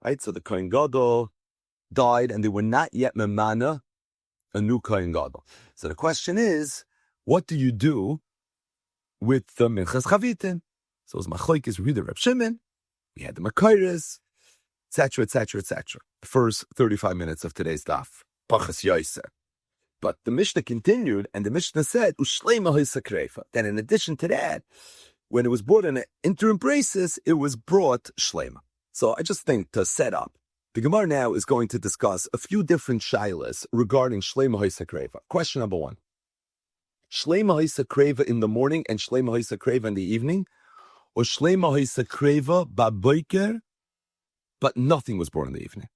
Speaker 1: right? So the Kohen Gadol died and they were not yet memana a new Kohen Gadol. So the question is, what do you do with the Minchas Chavitin? So as Machlokes Reb Reb Shimon, we had the Makairis, etc., etc., etc. The first 35 minutes of today's daf, Pachas Yosef. But the Mishnah continued, and the Mishnah said, Ushleima hoisakrefa. Then in addition to that, when it was brought in an interim basis, it was brought Shleima. So I just think to set up, the Gemara now is going to discuss a few different shilas regarding Shleima hoisakrefa. Question number one. Shleima hoisakreva in the morning and Shleima hoisakreva in the evening, or Shleima hoisakreva baboiker, but nothing was brought in the evening.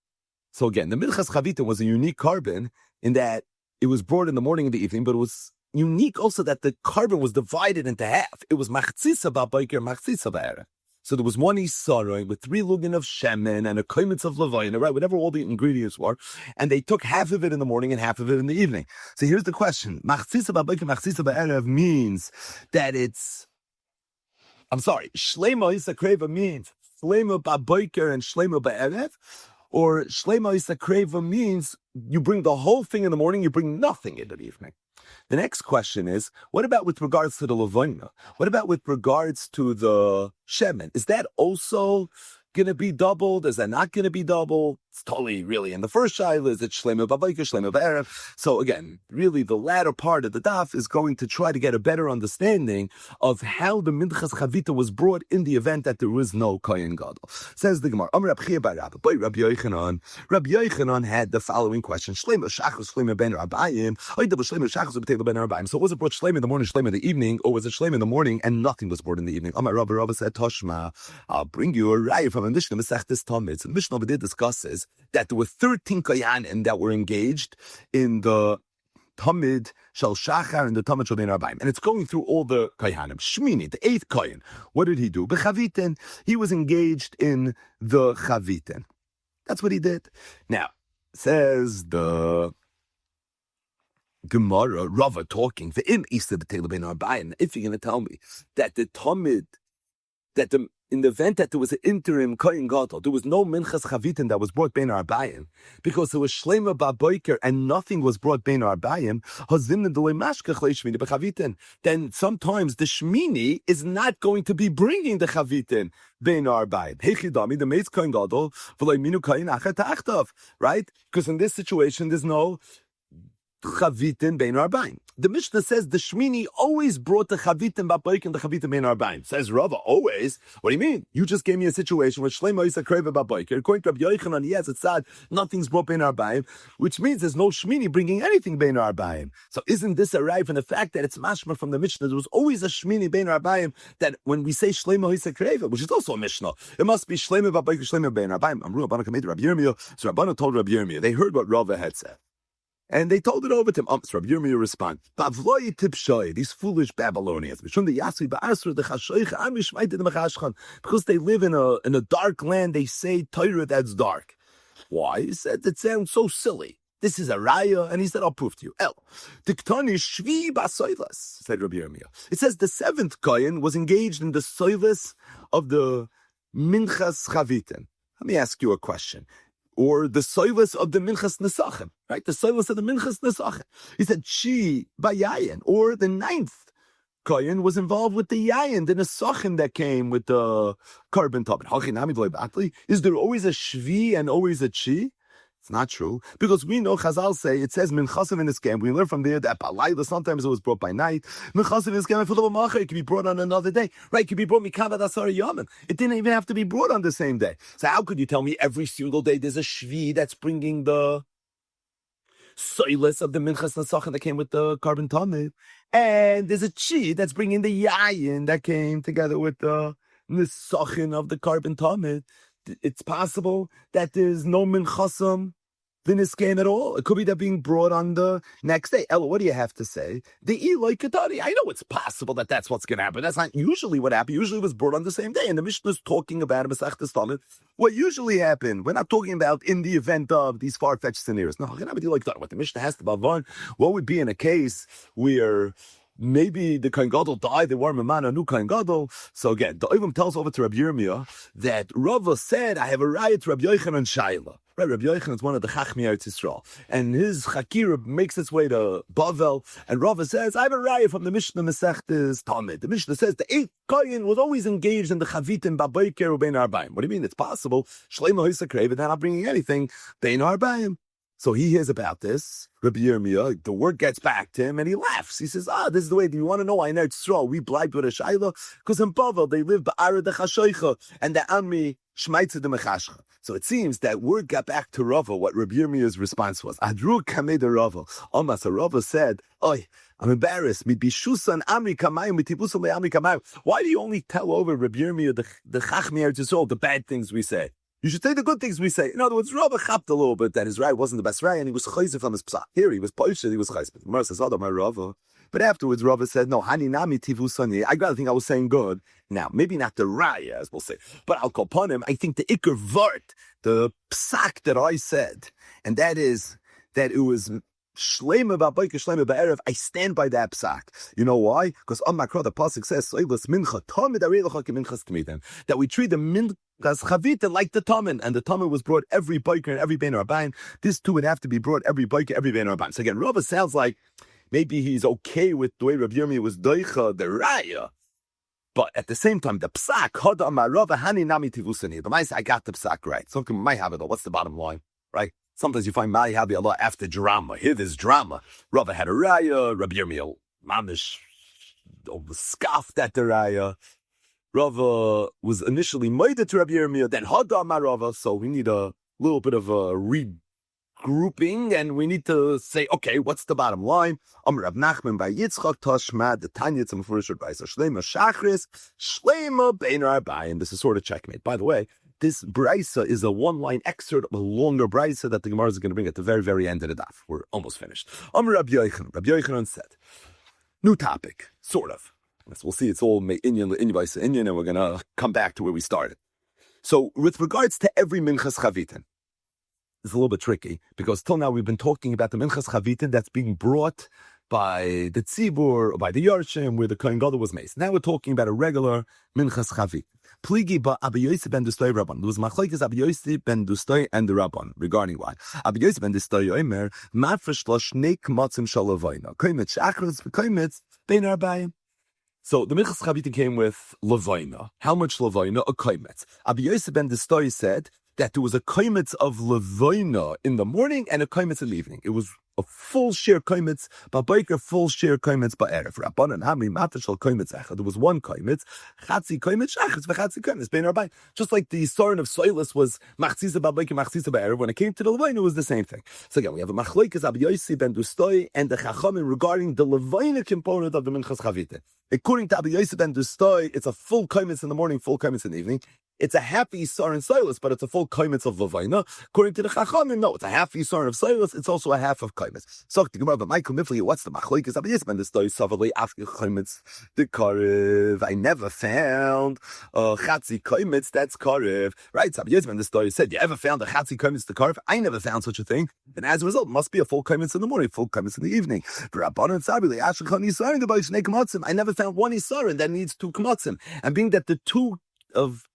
Speaker 1: So again, the Minchas Chavita was a unique carbon in that it was brought in the morning and the evening, but it was unique also that the carbon was divided into half. It was machzisa baboiker, machzisa ba'erev. So there was one isaroin with 3 lugin of shemen and a koimitz of levayim, right? Whatever all the ingredients were, and they took half of it in the morning and half of it in the evening. So here's the question: machzisa ba'boker, machzisa ba'erev means that it's. I'm sorry, shleima isakreva means shleima ba'boker and shleima ba'erev, or shleima isakreva means you bring the whole thing in the morning, you bring nothing in the evening. The next question is, what about with regards to the Levina? What about with regards to the Shemen? Is that also going to be doubled? Is that not going to be doubled? It's totally really in the first shaila. Is it Shleima B'Bayker, Shleima B'Erev? So again, really the latter part of the daf is going to try to get a better understanding of how the Minchas Chavita was brought in the event that there was no Kohen Gadol. Says the Gemara, Rabbi Yochanan had the following question: Shleima Shachos, Shleima Ben Rabbayim. So was it brought Shleima in the morning, Shleima in the evening, or was it Shleima in the morning and nothing was brought in the evening? Rabbi said, Toshma, I'll bring you a raya from a Mishnah, Masechtes Tamid. So the Mishnah did discusses that there were 13 Koyanim that were engaged in the Tamid Shal Shachar and the Tamid Shal Ben Arbaim. And it's going through all the Koyanim. Shmini, the 8th Koyan. What did he do? B'Chavitin, he was engaged in the Chavitin. That's what he did. Now, says the Gemara, Rava talking, if you're going to tell me that the Tamid, that in the event that there was an interim Kohen Gadol, there was no Minchas Chavitin that was brought Bein Arbayim, because there was Shleima Ba'Boiker and nothing was brought Bein Arbayim, then sometimes the Shmini is not going to be bringing the Chavitin Bein Arbayim. Hechidami, the Meitz Kohen Gadol, right? Because in this situation, there's no Chavitin Bein Arbaim. The Mishnah says the Shmini always brought the Chavitin Ba'Boiker and the Chavitin Bein Arbaim. Says Rava, always? What do you mean? You just gave me a situation where Shleima is a Kreva Ba'Boiker. According to Rabbi Yochanan, yes, it's sad, nothing's brought Bein Arbaim, which means there's no Shmini bringing anything Bein Arbaim. So isn't this arrived from the fact that it's mashma from the Mishnah? There was always a Shmini Bein Arbaim, that when we say Shleima is a Kreva, which is also a Mishnah, it must be Shleima Ba'Boiker, Shleima Bein Arbaim. Amru Rabbanu Kamed Rabbi Yirmiyah. So Rabbanu told Rabbi Yirmiyah. They heard what Rava had said, and they told it over to him. Rabbi Yirmiyah respond, these foolish Babylonians, because they live in a dark land, they say Torah that's dark. Why? He said, it sounds so silly. This is a raya, and he said, I'll prove to you. Tiktani shvi b'soilas, said Rabbi Yirmiyah. It says the 7th Kohen was engaged in the soilas of the Minchas Chavitin. Let me ask you a question. Or the soilus of the Minchas Nesachim, right? The soilus of the Minchas Nesachim. He said, Shi Bayayin, or the 9th Kohen was involved with the Yayin, the Nesachim that came with the carbon top. Is there always a Shvi and always a Chi? It's not true, because we know Chazal say, it says Minchasim in this game. We learn from there that Balayla, sometimes it was brought by night. Minchasim in this game, it can be brought on another day. Right, it could be brought Mikavad Asar Yomim. It didn't even have to be brought on the same day. So how could you tell me every single day there's a Shvi that's bringing the soilus of the Minchas Nesachim that came with the carbon tamid, and there's a Chi that's bringing the Yayin that came together with the Nesachim of the carbon tamid? It's possible that there's no minchasam Viniscan at all. It could be that being brought on the next day. Ella, what do you have to say? The Eloi Kadari. I know it's possible that that's what's going to happen. That's not usually what happened. Usually it was brought on the same day. And the Mishnah is talking about Masechtas Talmud. What usually happened, we're not talking about in the event of these far-fetched scenarios. No, what the Mishnah has to Bavan, what would be in a case where maybe the Kohen Gadol died, they were Maman, a new Kohen Gadol. So again, the Oivim tells over to Rabbi Yirmiyah that Rava said, I have a riot to Rabbi Yochanan and Shaila. Right, Rabbi Yochanan is one of the Chachmei Eretz Yisrael. And his Chakira makes its way to Bavel. And Rava says, I have a riot from the Mishnah Masechtes Talmud. The Mishnah says the 8th Kohen was always engaged in the Chavitim Babayker Ubein Arbaim. What do you mean? It's possible. Shleima Hoysakrev, but they're not bringing anything. Bein Arbaim. So he hears about this, Rabbi Yirmiyah, the word gets back to him, and he laughs. He says, this is the way, do you want to know why in Eretz Yisrael we blind with a shayla? Because in Bavel, they live ba'ara de chashoicha, and the Amri shmaitza de mechashcha. So it seems that word got back to Rava, what Rabbi Yirmiyah's response was. Adru kamei de Rava. So Rava said, I'm embarrassed. Why do you only tell over Rabbi Yirmiyah, the Chachmei Eretz Yisrael, the bad things we say? You should say the good things we say. In other words, Rava chapped a little bit that his right wasn't the best right, and he was chayzer from his psak. Here he was poished, he was chayzer. The Gemara says, my Rava. But afterwards, Rava said, no, hani nami tivusani. I gotta think I was saying good. Now, maybe not the raya, as we'll say, but I'll call upon him. I think the ikar vart, the psak that I said, and that is that it was Shleima ba'bayka, shleima ba'erev. I stand by that psak. You know why? Because on Makra, the pasuk says, "Soilas mincha tamid areilecha keminchas tmidem." That we treat the minchas chavita like the tamin, and the tamin was brought every biker and every bein arbaim. This too would have to be brought every biker, every bein arbaim. So again, Rava sounds like maybe he's okay with the way Rabbi Yirmiyah was doicha the raya. But at the same time, the psak, Hada Amar Rava Hani Nami Tivusani. But I got the psak right. Something might have it. What's the bottom line, right? Sometimes you find Mai Habi Allah after drama. Here there's drama. Rava had a raya. Rabbi Yirmiyah Mamish scoffed at the raya. Rava was initially moided to Rabbi Yirmiyah, then Hada Amar Rava. So we need a little bit of a regrouping, and we need to say, okay, what's the bottom line? Rav Nachman by Yitzchak Tashma, the Tanya Tzim Furishur by Shlema Shachris, Shlema Bein Arbaim. This is sort of checkmate. By the way, this brisa is a one-line excerpt of a longer brisa that the Gemara is going to bring at the very, very end of the daf. We're almost finished. Rabbi Yochanan said, new topic, sort of. Yes, we'll see. It's all Inyan, and we're going to come back to where we started. So, with regards to every minchas chavitin, it's a little bit tricky because till now we've been talking about the minchas chavitin that's being brought by the tzibur or by the yarshim where the kohen gadol was maced. Now we're talking about a regular minchas chavit. Pligi ba Abi Yosef ben Dustoy Rabban. There was machlokes Abi Yosef ben Dustoy and the Rabban regarding why. Abi Yosef ben Dustoy Omer mafresh lo shnei kmatzim shalavayna koimet shachris koimet bein arbayim. So the minchas chavitin came with levayna. How much levayna? A koimet. Abi Yosef ben Dustoy said that there was a koimetz of levayna in the morning and a koimetz in the evening. It was a full share koimetz, ba'bayker full share koimetz ba'erev. Rabbanan hamri matashal koimetz echad. There was one koimetz, chatzi koimetz shachas v'chatzi koimetz bein arbaim. Just like the Soren of Soilus was machzisa ba'bayker, machzisa ba'erev. When it came to the levayna, it was the same thing. So again, we have a machlokes Abi Yosef ben Dustoy and the chachamim regarding the levayna component of the minchas chavite. According to Abi Yosef ben Dustoy, it's a full koimetz in the morning, full koimetz in the evening. It's a half Yisar and Silas, but it's a full koimetz of Levayna. According to the Chachamim, no, it's a half Yisar of Silas, it's also a half of koimetz. So the Gemara, but Michael Mifli, what's the machlokes? Abi Yisman the story savali after koimetz the karev. I never found a chatzi koimetz that's karev. Right? Abi Yisman the story said, you ever found a chatzi koimetz the karev? I never found such a thing. And as a result, it must be a full koimetz in the morning, full koimetz in the evening. I never found one Yisar that needs two kamatzim. And being that the two of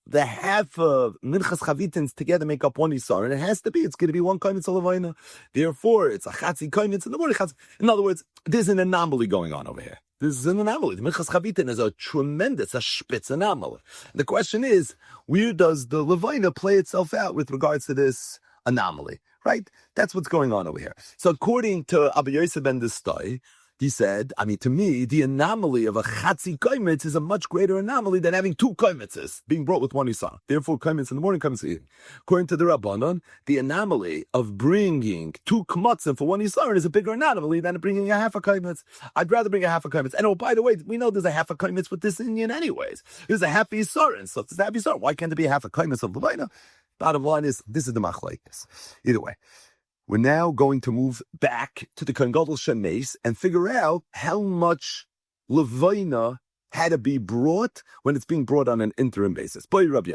Speaker 1: the half of minchas chavitins together make up one Yisar, and it's going to be one koimetz alavayna. Therefore, it's a chatzi koimetz in the morning. In other words, there's an anomaly going on over here. This is an anomaly. The minchas chavitin is a spitz anomaly. The question is, where does the levayna play itself out with regards to this anomaly? Right? That's what's going on over here. So according to Abi Yosef ben Dustoy, he said, to me, the anomaly of a chatzi koimetz is a much greater anomaly than having two koimetzes being brought with one Yisar. Therefore, koimetz in the morning, koimetz in the evening. According to the Rabbanon, the anomaly of bringing two kmatzim for one Yisar is a bigger anomaly than bringing a half a koimetz. I'd rather bring a half a koimetz. And by the way, we know there's a half a koimetz with this Indian anyways. There's a half Yisar, and so if there's a half Yisar, why can't there be a half a koimetz of Levayna? Bottom line is, this is the machlokes. Either way. We're now going to move back to the Kohen Gadol Shemes and figure out how much Levina had to be brought when it's being brought on an interim basis. Boy, Rabbi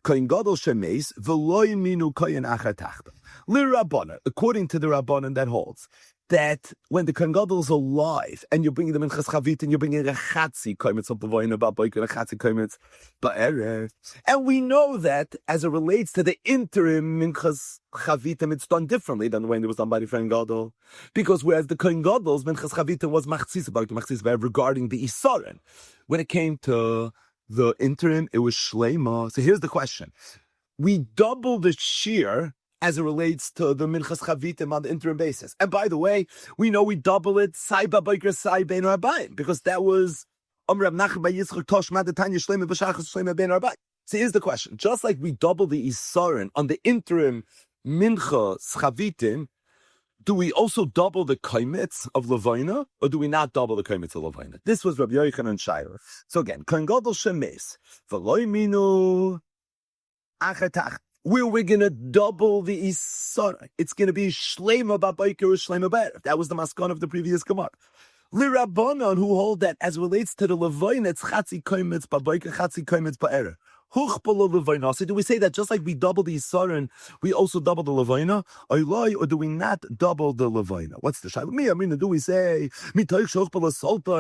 Speaker 1: Kohen Gadol Shemes v'lo yiminu kohen achar tachta. L'Rabbanan, according to the Rabbanan that holds that when the Kohen Gadol is alive and you're bringing them in Chavit and you're bringing a chatzi kometz of Levina ba'boiker and a chatzi kometz ba'erev, and we know that as it relates to the interim minchas chavitim, it's done differently than when it was done by the Kohen Gadol, because whereas the Kohen Gadol's minchas chavitim was machzis regarding the Isarin, when it came to the interim, it was shleima. So here's the question: we double the shear as it relates to the minchas chavitim on the interim basis. And by the way, we know we double it sai ba'boiker sai bein rabbaim, because that was Amr Menachos by Yitzchak Tosh Madatanya Shleima b'Shachas Shleima bein rabbaim. So here's the question: just like we double the isarin on the interim minchas chavitim, do we also double the kaimitz of Levina, or do we not double the kaimitz of Levina? This was Rabbi Yochanan Shailer. So again, Kohen Gadol Shemes v'lo yiminu achar tachta, where we're going to double the Isara. It's going to be Shleima ba'boiker or Shleima ba'erev. That was the maskon of the previous Gemara. L'Rabbanan, who hold that as relates to the Levina, it's Chatzi kometz ba'boiker, Chatzi kometz ba'erev. So do we say that just like we double the Isarin, we also double the Levina? Or do we not double the Levina? What's the shayla? Do we say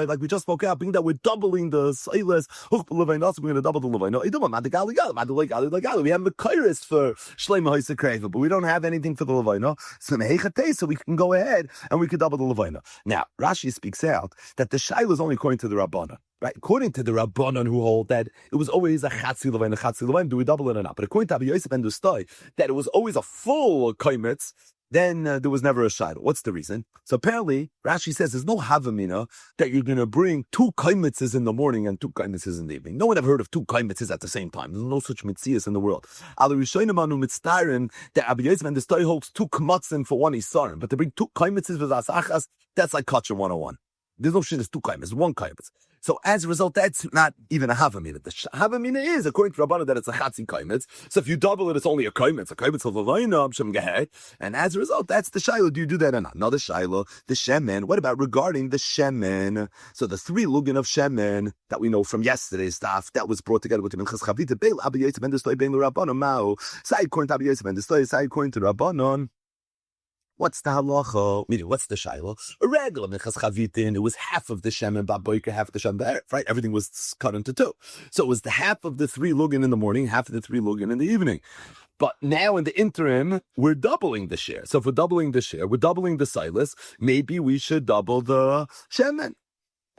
Speaker 1: like we just spoke out, being that we're doubling the Silas, so we're going to double the Levina? We have the Kairis for Shleima Ha'isakreiva, but we don't have anything for the Levina. So we can go ahead and we can double the Levina. Now, Rashi speaks out that the shayla is only according to the Rabbana. Right, according to the Rabbanon who hold that it was always a chatzi levain, do we double it or not? But according to Rabbi Yosef and Dustai, that it was always a full kaimitz, then there was never a shayla. What's the reason? So apparently, Rashi says there's no havamina that you're going to bring two kaimitzes in the morning and two kaimitzes in the evening. No one ever heard of two kaimitzes at the same time. There's no such mitzias in the world. Al Rishonim mitztarim that Rabbi Yosef and Dustai holds two kmatzim for one isarim, but to bring two kaimitzes with asachas, that's like Kachar 101. There's no shit, there's two kaimitz, one kaimitz. So as a result, that's not even a havamina. The havamina is, according to Rabbana, that it's a chatzi kaimitz. So if you double it, it's only a kaimitz of Levina, Shem Gehet. And as a result, that's the shayla. Do you do that or not? Another shayla, the shemen. What about regarding the shemen? So the three lugin of shemen that we know from yesterday's stuff, that was brought together with the minchas chavita, beil, Abi Yosef ben Destoy, bein l'Rabbanon, mao. Side according to Abi Yosef ben Destoy, side according to Rabbanon. What's the halacha? Meaning, what's the shayla? A regular minchas chavitin, it was half of the shemen ba'boiker, half of the shemen ba'erev, right? Everything was cut into two. So it was the half of the three lugin in the morning, half of the three lugin in the evening. But now in the interim, we're doubling the share. So if we're doubling the share, we're doubling the silas, maybe we should double the shemen.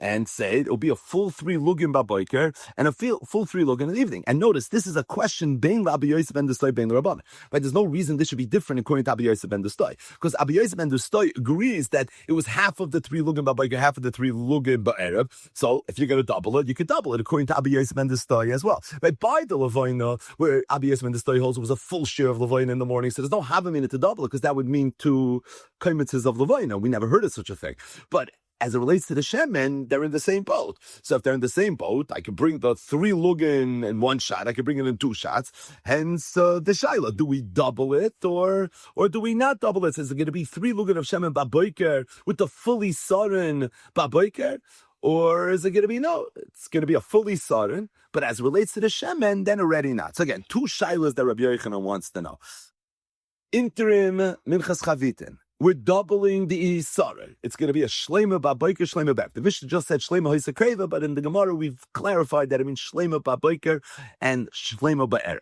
Speaker 1: And say it'll be a full three lugin ba'boiker and a full three lugin in the evening. And notice, this is a question bein Rabbi Yosef ben Destoy bein l'Rabbanan. Right? There's no reason this should be different according to Rabbi Yosef ben Destoy, because Rabbi Yosef ben Destoy agrees that it was half of the three lugin ba'boiker, half of the three lugin ba'erev. So if you're going to double it, you could double it according to Rabbi Yosef ben Destoy as well. Right? By the Levina, where Rabbi Yosef ben Destoy holds, it was a full share of Levina in the morning. So there's no havamina to double it, because that would mean two kaimetzes of Levina. We never heard of such a thing. But as it relates to the shemen, they're in the same boat. So if they're in the same boat, I can bring the three lugin in one shot. I can bring it in two shots. Hence the shayla: do we double it or do we not double it? So is it going to be three lugin of shemen ba'boiker with the fully sarin ba'boiker, or is it going to be no? It's going to be a fully sarin, but as it relates to the shemen, then already not. So again, two shaylas that Rabbi Yochanan wants to know: interim minchas chavitin. We're doubling the Isara. It's going to be a Shleima ba'boiker, Shleima ba'erev. The Mishnah just said Shleima ha'isakreiva, but in the Gemara we've clarified that it means Shleima ba'boiker and Shleima ba'erev.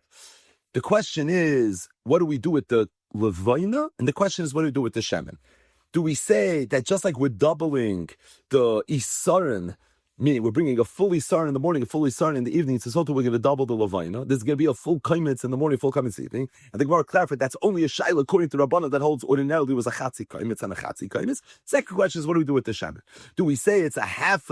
Speaker 1: The question is, what do we do with the Levina? And the question is, what do we do with the Shemen? Do we say that just like we're doubling the Isaran, meaning we're bringing a full Isar in the morning, a full Isar in the evening, it's also we're going to double the Levina. There's going to be a full kaimitz in the morning, full kaimitz in the evening. And the Gemara clarified that's only a shayla according to Rabbana that holds ordinarily was a chatzi kaimitz and a chatzi kaimitz. Second question is, what do we do with the shemen? Do we say it's a half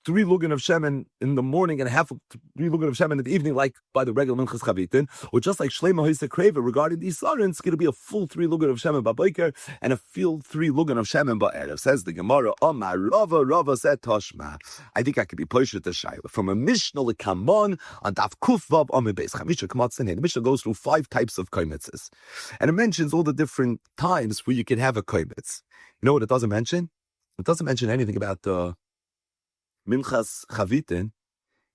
Speaker 1: 3 lugan of shemen in the morning and a half of 3 lugan of shemen in the evening, like by the regular minchas chavitin, or just like Shleima Hoysa Kreva regarding these sarins, it's going to be a full 3 lugan of shemen ba'boker and a full 3 lugan of shemen ba'erev. Says the Gemara, Amar Rava said Toshma. I think I could be pushed to Shaila from a Mishnah lekamon on Daf Kuf Vav Amid Beis Chamisha Kamatzin. The Mishnah goes through 5 types of koimitzes, and it mentions all the different times where you can have a koimitz. You know what it doesn't mention? It doesn't mention anything about the Minchas Chavitin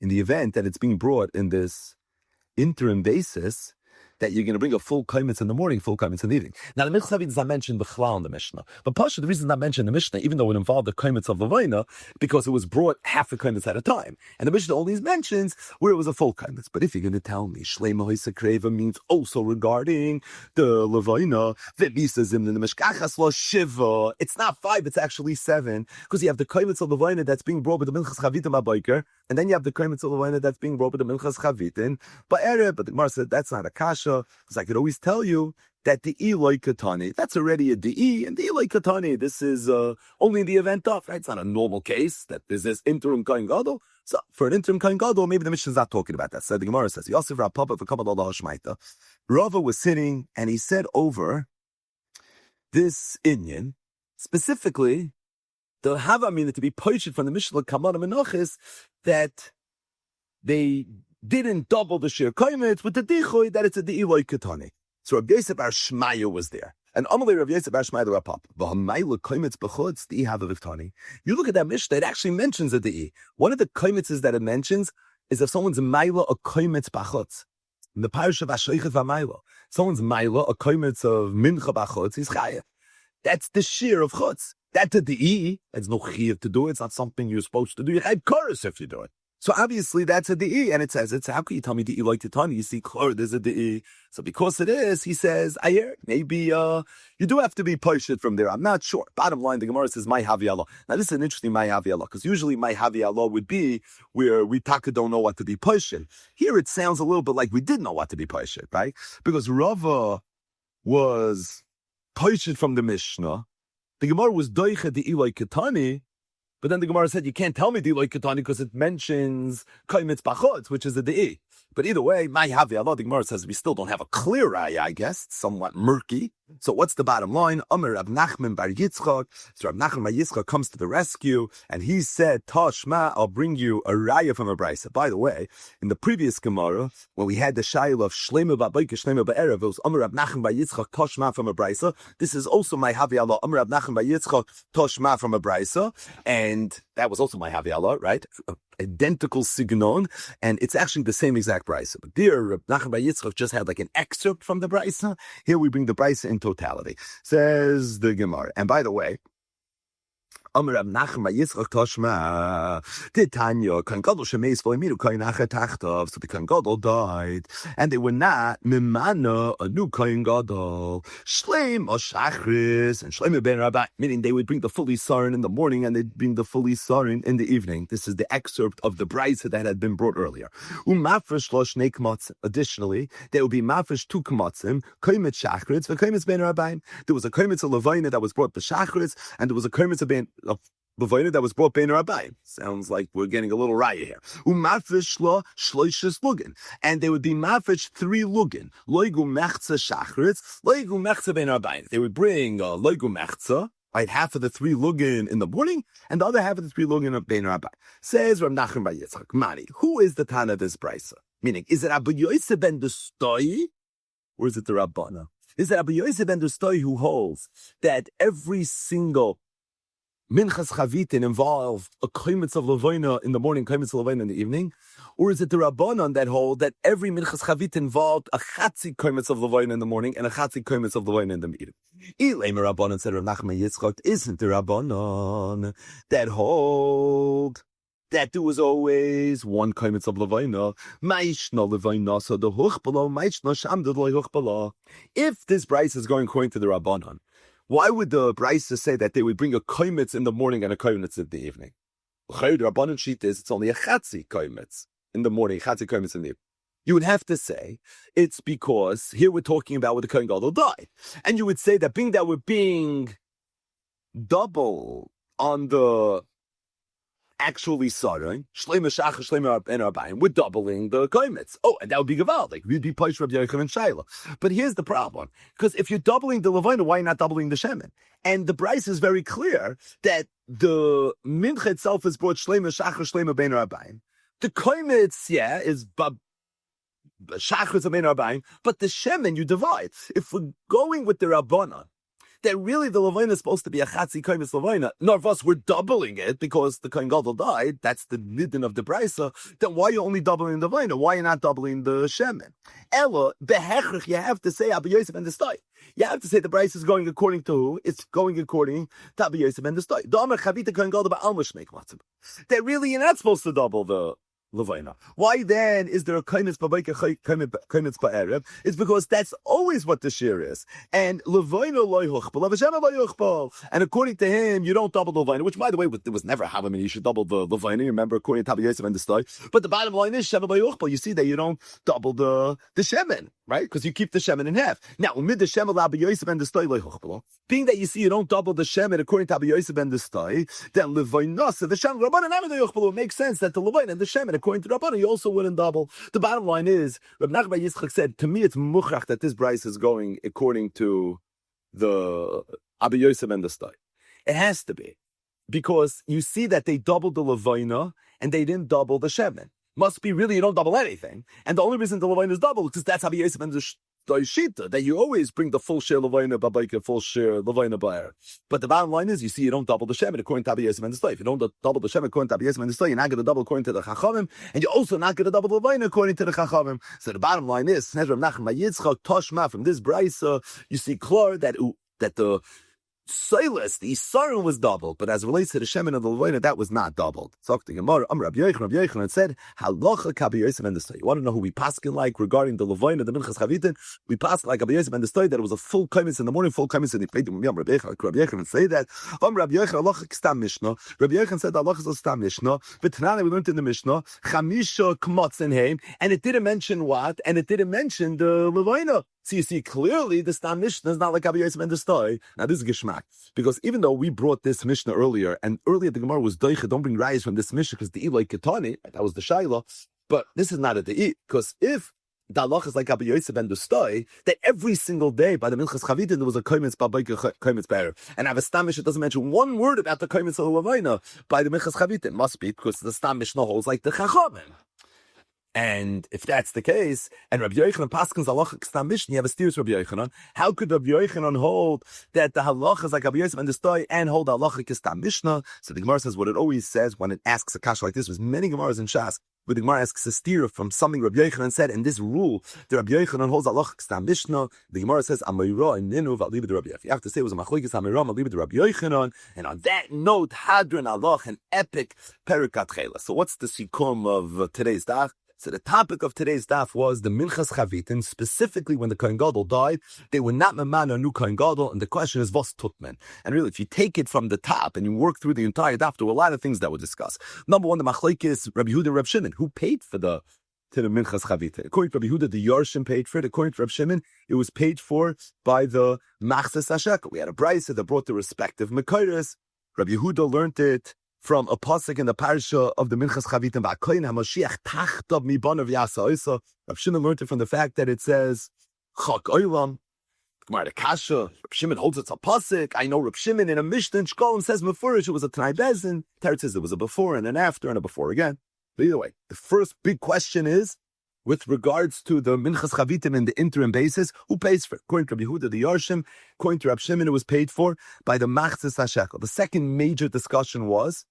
Speaker 1: in the event that it's being brought in this interim basis, that you're going to bring a full kaimitz in the morning, full kaimitz in the evening. Now, the Minchas Chavitin is not mentioned b'chlal in the Mishnah. But Pasha, the reason it's not mentioned in the Mishnah, even though it involved the kaimitz of Levina, because it was brought half a kaimitz at a time. And the Mishnah only mentions where it was a full kaimitz. But if you're going to tell me, Shleima Hoysa Kreva means also regarding the Levina, Ve'misazim in the Meshkachas lo Shiva, it's not 5, it's actually 7, because you have the kaimitz of Levina that's being brought with the Minchas Chavitin Abayker, and then you have the kaimitz of Levina that's being brought with the Minchas Chavitin. But the Gemara said that's not a kasha, because I could always tell you that the Eloi Katani, that's already a DE, and the Eloi Katani, this is only in the event of, right? It's not a normal case that there's this interim Kohen Gadol. So for an interim Kohen Gadol, maybe the Mishnah is not talking about that. So the Gemara says, Yosef Rapapa for Kabbalah Hashmaita. Rava was sitting and he said over this Inyan, specifically the Havamina to be poached from the Mishnah Kamana Menachos, that they didn't double the shir koimitz with the dichoy that it's a de'iloi katani. So Rabbi Yosef Bar Shmaya was there. And Amalei Rabbi Yosef Bar Shmaya the Rapap. V'hamayla koimitz b'chutz de'ihava v'ftani. You look at that Mishnah, it actually mentions a de'i. One of the koimitzes that it mentions is if someone's mayla a koimitz b'chutz. In the parish of Ashoichet v'mayla, someone's mayla a koimitz of mincha b'chutz, he's chaya. That's the shir of chutz. That's the de'i. There's no chiyuv to do it. It's not something you're supposed to do. You have chorus if you do it. So obviously that's a DE, and it says it's how can you tell me DE like Titani? You see, clear there's a DE. So because it is, he says, I hear maybe you do have to be poshed from there. I'm not sure. Bottom line, the Gemara says my Haviyallah. Now this is an interesting my Haviyallah, because usually my Haviyallah would be where we taka don't know what to be poshed. Here it sounds a little bit like we did know what to be poshed, right? Because Rava was poshed from the Mishnah. The Gemara was doicha DE like Titani. But then the Gemara said, you can't tell me Diloi Katani because it mentions Kaimitz Bachot, which is the De'i. But either way, my Havi Allah, the Gemara says we still don't have a clear raya, I guess. It's somewhat murky. So what's the bottom line? Amar Rab Nachman Bar Yitzchak. So Rab Nachman Bar Yitzchak comes to the rescue, and he said, Tashma, I'll bring you a raya from a brisa. By the way, in the previous Gemara, when we had the shayla of Shleima Ba'Bayke, Shleima Ba'Erev, it was Amar Rab Nachman Bar Yitzchak, Tashma from a brisa. This is also my Havi Allah, Amar Rab Nachman Bar Yitzchak, Tashma from a brisa. And that was also my Havi Allah, right? Identical signon, and it's actually the same exact brisa. But there, Rab Nachman Bar Yitzchak just had like an excerpt from the brisa. Here we bring the brisa in totality. Says the Gemara. And by the way, Amar Rab Nachman Bar Yitzchak Tashma Titanya Kohen Gadol Shemeis V'Imiru Kohen Acher Tachtav. So the Kohen Gadol died, and they were not Mimana a new Kohen Gadol Shleim or Shachris and Shleim ben Rabbi, meaning they would bring the fully sarin in the morning and they'd bring the fully sarin in the evening. This is the excerpt of the brisa that had been brought earlier. Umafresh Shlosh Nei Kmatzim. Additionally, there would be mafresh 2 kmatzim Koimet Shachritz v'Koimet ben Rabbi. There was a Koimet Levina that was brought by Shachritz, and there was a Koimet ben B'vayna that was brought Bein Rabbayim. Sounds like we're getting a little raya here. U'mafresh shlo shloishes lugin, and they would be mafresh 3 lugin. Loigu mechza shachritz, loigu mechza Bein Rabbayim. They would bring loigu mechza, right, half of the 3 lugin in the morning, and the other half of the 3 lugin of Bein Rabbayim. Says Rab Nachman Bar Yitzchak, Mani, who is the Tana of this brisa? Meaning, is it Abu Yosef ben Dustoi, or is it the Rabbana? Is it Abu Yosef ben Dustoi who holds that every single Minchas Chavitin involve a Koimitz of Levina in the morning, Koimitz of Levina in the evening? Or is it the Rabbanon that hold that every Minchas Chavit involved a Chatzi Koimitz of Levina in the morning and a Chatzi Koimitz of Levina in the evening? Ilema Rabbanon said Rav Nachman Yitzchak, isn't the Rabbanon that hold that there was always 1 Koimitz of Levina, Maishna Levina, so the Huchbala, Maishna Sham the Huchbala. If this price is going according to the Rabbanon, why would the Brisa say that they would bring a koimitz in the morning and a koimitz in the evening? The Rabbanan sheet is it's only a chatzi koimitz in the morning, chatzi koimitz in the evening. You would have to say it's because here we're talking about when the Kohen Gadol died, and you would say that being that we're being double on the actually Sarin, Shlema Shach, Shlema and Arbaim, we're doubling the Koimitz. Oh, and that would be Gavaldik. We'd be Paish Rabbi Yochanan and Shaila. But here's the problem. Because if you're doubling the Levina, why are you not doubling the Shemin? And the Bryce is very clear that the Mincha itself is brought Shlema Shach, Shlema Ben Arbaim. The Koimitz, yeah, is Shach is a Ben Arbaim, but the Shemin you divide. If we're going with the Rabbanan, that really the Levina is supposed to be a Chatzi Koimis Levina. Narvas, we're doubling it because the Kohen Gadol died. That's the midden of the Brisa. Then why are you only doubling the Levina? Why are you not doubling the Shemin? Ella, behechrich, you have to say Abba Yosef and the Stoi. You have to say the Brisa is going according to who? It's going according to Abba Yosef and the Stoi. Domer Chavita Kohen Gadol ba'al Mishmeik Matzim. That really you're not supposed to double the Levina. Why then is there a kindness ba'bayka kindness ba'erev? It's because that's always what the shir is. And Levina loy huchbal, Lavashema loy huchbal. And according to him, you don't double the Levina, which by the way, there was never Havamim, you should double the Levina. Remember, according to Tabby Yosef and the Stoi. But the bottom line is Shema loy huchbal. You see that you don't double the Shemin, right? Because you keep the Shemin in half. Now, amid the Shema Tabby Yosef and the Stoi loy huchbal, being that you see you don't double the Shemin according to Tabby Yosef and the Stoi, then Levina, so the Shemin Rabbanan and the huchbal, it makes sense that the Levina and the Shemin according to Rabbanan, you also wouldn't double. The bottom line is, Reb Nachman bar Yitzchak said, to me it's muchrach that this Bryce is going according to the Abba Yosef and the Stoi. It has to be. Because you see that they doubled the Levina and they didn't double the Shemin. Must be really you don't double anything. And the only reason the Levina is doubled is because that's Abba Yosef and the Shita, that you always bring the full share Levina Babaika, full share Levina Bayer. But the bottom line is, you see, you don't double the Shemin according to Abba Yosef and the Stoi. If you don't double the Shemin according to Abba Yosef and the Stoi, you're not going to double according to the Chachamim, and you're also not going to double the Levina according to the Chachamim. So the bottom line is, Reb Nachman bar Yitzchak Toshma, from this Brisa, you see clear that the Silas, the Isarim was doubled, but as it relates to the Shemin and the Levina, that was not doubled. So the Gemara, Rabbi Yochanan said, Halacha Abba Yosef and the Stoi. You want to know who we paskin like regarding the Levina, the Minchas Chavitin? We paskin like Abba Yosef and the Stoi, that it was a full kaimis in the morning, full kaimis in the evening. Rabbi Yochanan say that. Rabbi Yochanan, Halacha Stam Mishnah. Rabbi Yochanan said, Halacha is Stam Mishnah. But Tanana, we learned in the Mishnah, Chamisha Kmotz in Heim, and it didn't mention what? And it didn't mention the Levina. So you see, clearly, the Stam Mishnah is not like Abba Yosef and the Stoi. Now, this is Geshmak. Because even though we brought this Mishnah earlier, and earlier the Gemara was Doicha, don't bring rayas from this Mishnah, because the Ilai Ketani, that was the Shaila, but this is not a De'i, because if the halach is like Abba Yosef and the Stoi, that every single day by the Minchas Chavitin there was a Koimitz Babayka Koimitz Be'er. And Avas Stam Mishnah doesn't mention one word about the Koimitz of Levina by the Minchas Chavitin. Must be, because the Stam Mishnah holds like the Chachamim. And if that's the case, and Rabbi Yochanan paskins halacha Stam Mishnah, you have a steers Rabbi Yochanan. How could Rabbi Yochanan hold that the halacha is like Rabbi Yosef and the Stoi and hold halacha Stam Mishnah? So the Gemara says what it always says when it asks a kasha like this. There's many Gemaras in Shas, but the Gemara asks a steer from something Rabbi Yochanan said, and this rule, the Rabbi Yochanan holds halacha Stam Mishnah. The Gemara says Amayra and Ninu v'aliba the Rabbi Yochanan. You have to say it was a machlokes Amayra v'aliba the Rabbi Yochanan. And on that note, Hadran Alach, an epic perikat chela. So what's the sikum of today's daf? So the topic of today's daf was the Minchas Chavitin, specifically when the Kohen Gadol died, they were not Maman a new Kohen Gadol, and the question is, Vos Tutman? And really, if you take it from the top and you work through the entire daf, there were a lot of things that were discussed. Number one, the Machlekes, Rabbi Yehuda and Reb Shimon, who paid for the Minchas Chavitin. According to Rabbi Yehuda, the Yarshim paid for it. According to Reb Shimon, it was paid for by the Machzes HaShekel. We had a brisa that brought the respective Mekayres. Rabbi Yehuda learned it from a pasuk in the parsha of the Minchas Chavitim, V'akoyin HaMashiach tachtav mibanav yasa oisa. Rav Shimon learned it from the fact that it says Chak Olam. Gemara Kasha. Rav Shimon holds it's a pasuk. I know Rav Shimon in a Mishnah in Shkolim says Mefurish it was a Tanai Bezin. Teretz says there was a before and an after and a before again. But either way, the first big question is, with regards to the Minchas Chavitim in the interim basis, who pays for it? According to Rabbi Yehuda, the Yarshim, according to Rav Shimon, it was paid for by the Machzes HaShekel. The second major discussion was,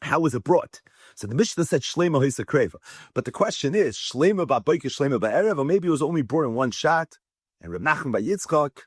Speaker 1: how was it brought? So the Mishnah said Shlema Hisa Kreva. But the question is, Shlema Ba'Boike, Shlema Ba'erev, or maybe it was only brought in one shot, and Reb Nachman bar Yitzchak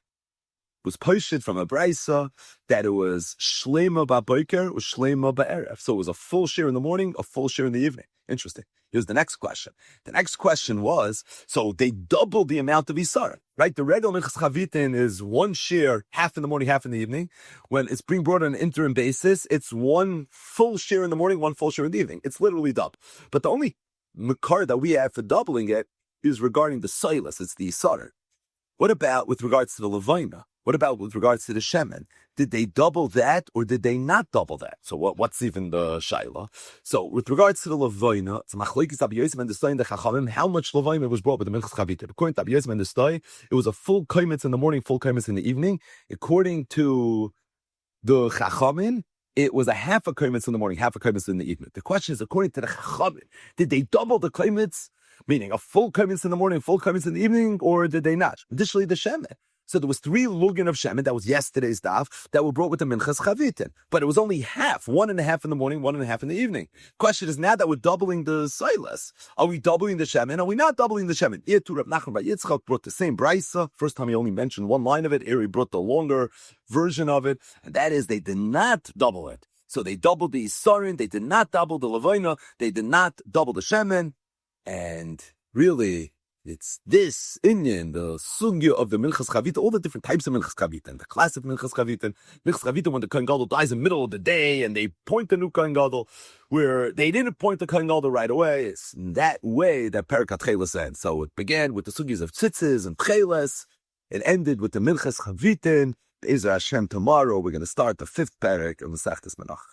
Speaker 1: was posted from a brisa that it was Shlema Ba'Boike, or Shlema Ba'erev. So it was a full share in the morning, a full share in the evening. Interesting. Here's the next question. The next question was, so they doubled the amount of Isara, right? The regular Minchas Chavitin is one share, half in the morning, half in the evening. When it's being brought on an interim basis, it's one full share in the morning, one full share in the evening. It's literally double. But the only makar that we have for doubling it is regarding the Silas. It's the Isara. What about with regards to the Levina? What about with regards to the shemen? Did they double that or did they not double that? So what's even the shaila? So with regards to the levoina, it's machlokes Rabbi Yosef and the Stoy and the Chachamim, how much levoina was brought with the Minchas Chavita? According to Rabbi Yosef and the Stoy, it was a full kaimitz in the morning, full kaimitz in the evening. According to the Chachamim, it was a half a kaimitz in the morning, half a kaimitz in the evening. The question is, according to the Chachamim, did they double the kaimitz, meaning a full kaimitz in the morning, full kaimitz in the evening, or did they not? Additionally, the shemen. So there was 3 lugin of shemen, that was yesterday's daf, that were brought with the minchas chavitin. But it was only half, 1.5 in the morning, 1.5 in the evening. Question is, now that we're doubling the silas, are we doubling the shemen? Are we not doubling the shemen? Reb Nachman bar Yitzchak brought the same brisa. First time he only mentioned one line of it. Eri brought the longer version of it. And that is, they did not double it. So they doubled the isarin, they did not double the levaina, they did not double the shemen. And really, it's this inyan, the sugya of the Minchas Chavita, all the different types of Minchas Chavita, and the class of Minchas Chavita. Minchas Chavita, when the Kohen Gadol dies in the middle of the day, and they point the new Kohen Gadol, where they didn't point the Kohen Gadol right away. It's in that way that Perikat Tcheles ends. So it began with the sugyas of Tzitzis and Tcheles. It ended with the Minchas Chavita. Be'ezer Hashem, tomorrow we're going to start the 5th parak of Masechtas Menachos.